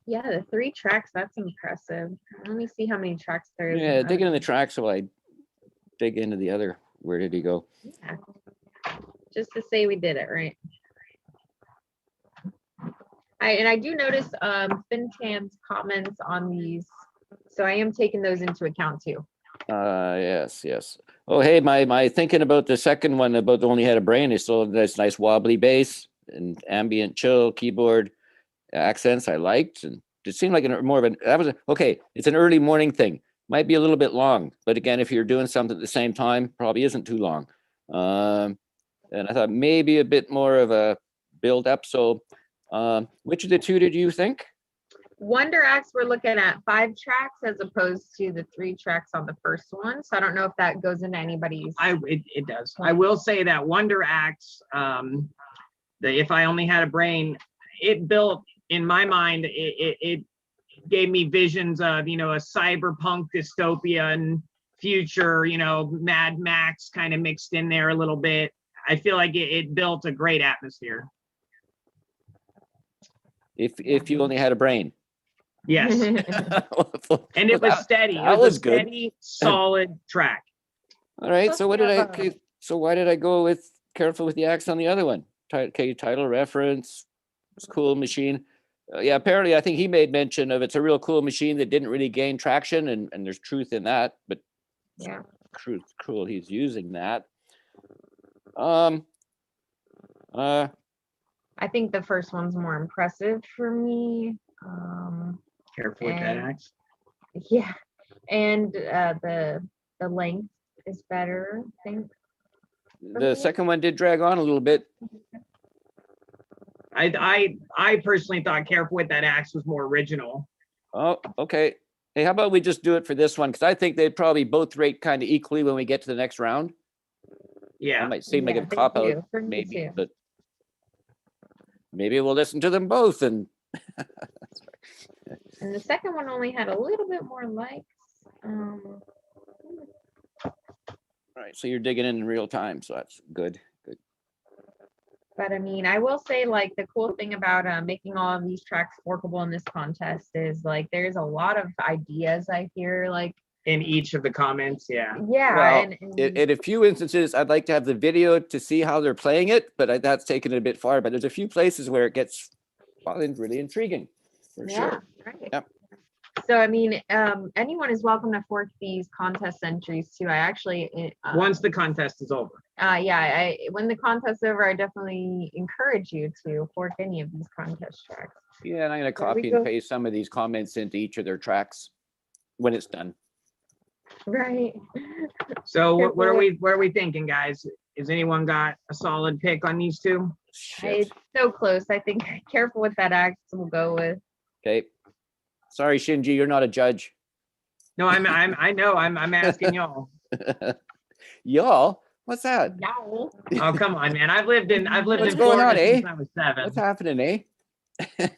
Yeah, the 3 tracks, that's impressive. Let me see how many tracks there is. Yeah, dig in the tracks while I dig into the other. Where did he go? Yeah. Just to say we did it right. I do notice FinTan's comments on these, so I am taking those into account too. Yes. Oh, hey, my thinking about the second one about only had a brain is so this nice wobbly bass and ambient chill keyboard accents I liked, and it seemed like okay. It's an early morning thing. Might be a little bit long, but again, if you're doing something at the same time, probably isn't too long. And I thought maybe a bit more of a build up. So, which of the 2 did you think? Wonder Axe, we're looking at 5 tracks as opposed to the 3 tracks on the first one. So I don't know if that goes into anybody's. It does. I will say that Wonder Axe, the If I Only Had a Brain, it built in my mind. It gave me visions of a cyberpunk dystopian future. Mad Max kind of mixed in there a little bit. I feel like it built a great atmosphere. If you only had a brain. Yes. And it was steady. That It was a good. steady, solid track. All right. So so why did I go with careful with the axe on the other one? Title reference. It's cool machine. Yeah, apparently I think he made mention of it's a real cool machine that didn't really gain traction, and there's truth in that, but Yeah. Cool he's using that. I think the first one's more impressive for me. Careful with that And- axe. Yeah. And the The length is better, I think. The second one did drag on a little bit. I personally thought Careful with That Axe was more original. Oh, okay. Hey, how about we just do it for this one? Because I think they'd probably both rate kind of equally when we get to the next round. Yeah. It might seem like Yeah, a me cop out, too. For me maybe, too. but maybe we'll listen to them both. And And the second one only had a little bit more likes. all right, so you're digging in real time, so that's good. Good. But I mean, I will say, like, the cool thing about making all of these tracks workable in this contest is, like, there's a lot of ideas I hear, like, In each of the comments, yeah. yeah. Well, and in a few instances, I'd like to have the video to see how they're playing it, but that's taken it a bit far. But there's a few places where it gets really intriguing, for yeah, sure. right. Yep. So, I mean, anyone is welcome to fork these contest entries too. I actually, Once the contest is over. yeah, when the contest's over, I definitely encourage you to fork any of these contest tracks. Yeah, and I'm going to There we copy go. and paste some of these comments into each of their tracks when it's done. Right. So Careful what are with- we thinking, guys? Has anyone got a solid pick on these two? Shit. It's so close. I think Careful with That Axe we'll go with. Okay. Sorry, Shinji, you're not a judge. No, I know. I'm asking y'all. Y'all, what's that? Yow. Oh, come on, man. I've lived What's in going Florida on, since eh? I was 7. What's happening, eh?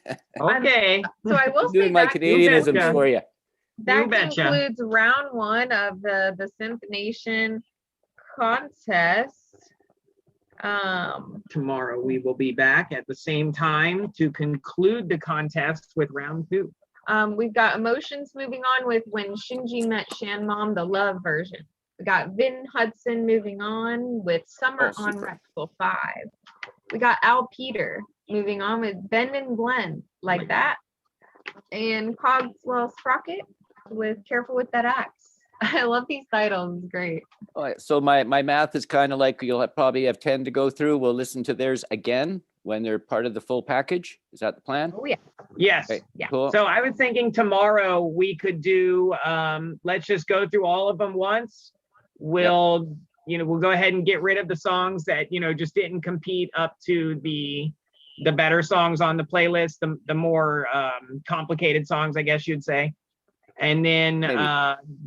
Okay. So I will say Doing my that Canadianisms betcha. for you. that betcha. concludes round 1 of the Synth Nation contest. Tomorrow we will be back at the same time to conclude the contest with round 2. We've got Emotions moving on with When Shinji Met Shan Mom, the love version. We got Vin Hudson moving on with Summer Oh, on super. Rectal 5. We got Al Peter moving on with Ben and Glenn, like that. And Cogswell Sprocket with Careful with That Axe. I love these titles, great. All right, so my math is kind of like you'll probably have 10 to go through. We'll listen to theirs again when they're part of the full package. Is that the plan? Oh yeah. Yes. Okay, Yeah. cool. So I was thinking tomorrow we could do, let's just go through all of them once. We'll go ahead and get rid of the songs that, just didn't compete up to the better songs on the playlist, the more complicated songs, I guess you'd say. And then Maybe.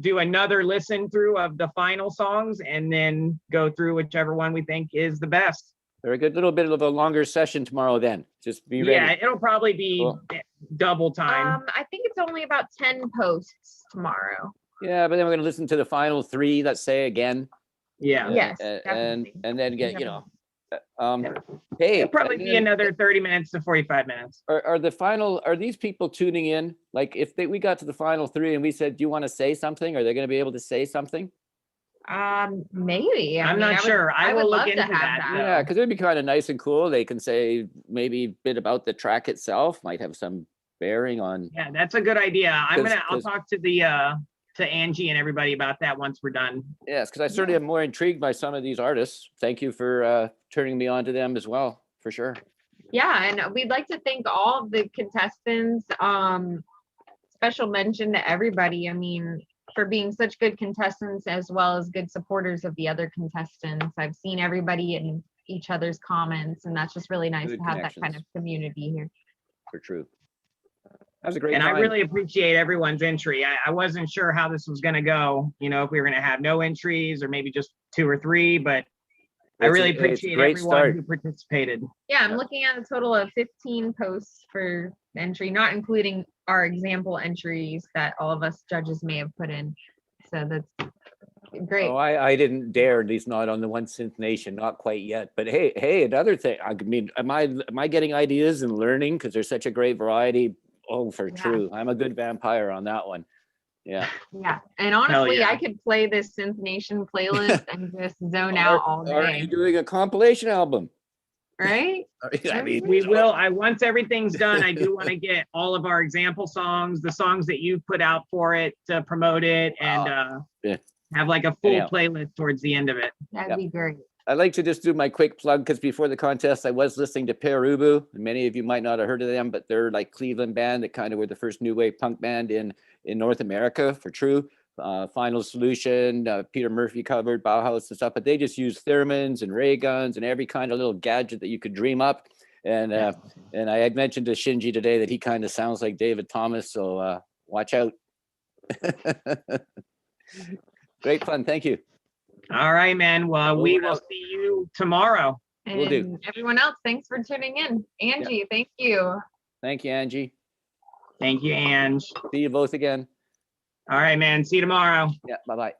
do another listen through of the final songs and then go through whichever one we think is the best. Very good. Little bit of a longer session tomorrow then. Just be Yeah, ready. it'll probably be Cool. double time. I think it's only about 10 posts tomorrow. Yeah, but then we're going to listen to the final 3, let's say, again. Yeah. Yes, and definitely. then get, Definitely. hey, It'll probably and be then another 30 minutes to 45 minutes. are these people tuning in? Like if we got to the final 3 and we said, do you want to say something? Are they going to be able to say something? Maybe. I'm not sure. I would will love look to into have that. Yeah, because it'd be kind of nice and cool. They can say maybe a bit about the track itself, might have some bearing on. Yeah, that's a good idea. I'll 'Cause- talk to to Angie and everybody about that once we're done. Yes, because I certainly am more intrigued by some of these artists. Thank you for turning me on to them as well, for sure. Yeah, and we'd like to thank all of the contestants. Special mention to everybody. I mean, for being such good contestants as well as good supporters of the other contestants. I've seen everybody in each other's comments, and that's just really nice Good to have that kind connections. of community here. For true. That was a great And time. I really appreciate everyone's entry. I wasn't sure how this was going to go, if we were going to have no entries or maybe just 2 or 3, but I It's really a appreciate great everyone start. who participated. Yeah, I'm looking at a total of 15 posts for entry, not including our example entries that all of us judges may have put in. So that's great. Oh, I didn't dare, at least not on the One Synth Nation, not quite yet. But hey, another thing. I mean, am I getting ideas and learning because there's such a great variety? Oh, for Yeah. true. I'm a good vampire on that one. Yeah. Yeah, and honestly, yeah. I could play this Synth Nation playlist and just zone out all Are day, you doing a compilation album? right? I mean, We will. Once everything's done, I do want to get all of our example songs, the songs that you've put out for it to promote it, and Yeah. have like a full Anyhow. playlist towards the end of it. That'd Yep. be great. I'd like to just do my quick plug because before the contest, I was listening to Perubu. And many of you might not have heard of them, but they're like Cleveland band that kind of were the first new wave punk band in North America for true. Final Solution, Peter Murphy covered Bauhaus and stuff, but they just use thermins and ray guns and every kind of little gadget that you could dream up. And I had mentioned to Shinji today that he kind of sounds like David Thomas, so watch out. Great fun. Thank you. All right, man. Well, we will see you tomorrow. And Will do. everyone else, thanks for tuning in. Angie, thank you. Thank you, Angie. Thank you, Ange. See you both again. All right, man. See you tomorrow. Yeah, bye-bye.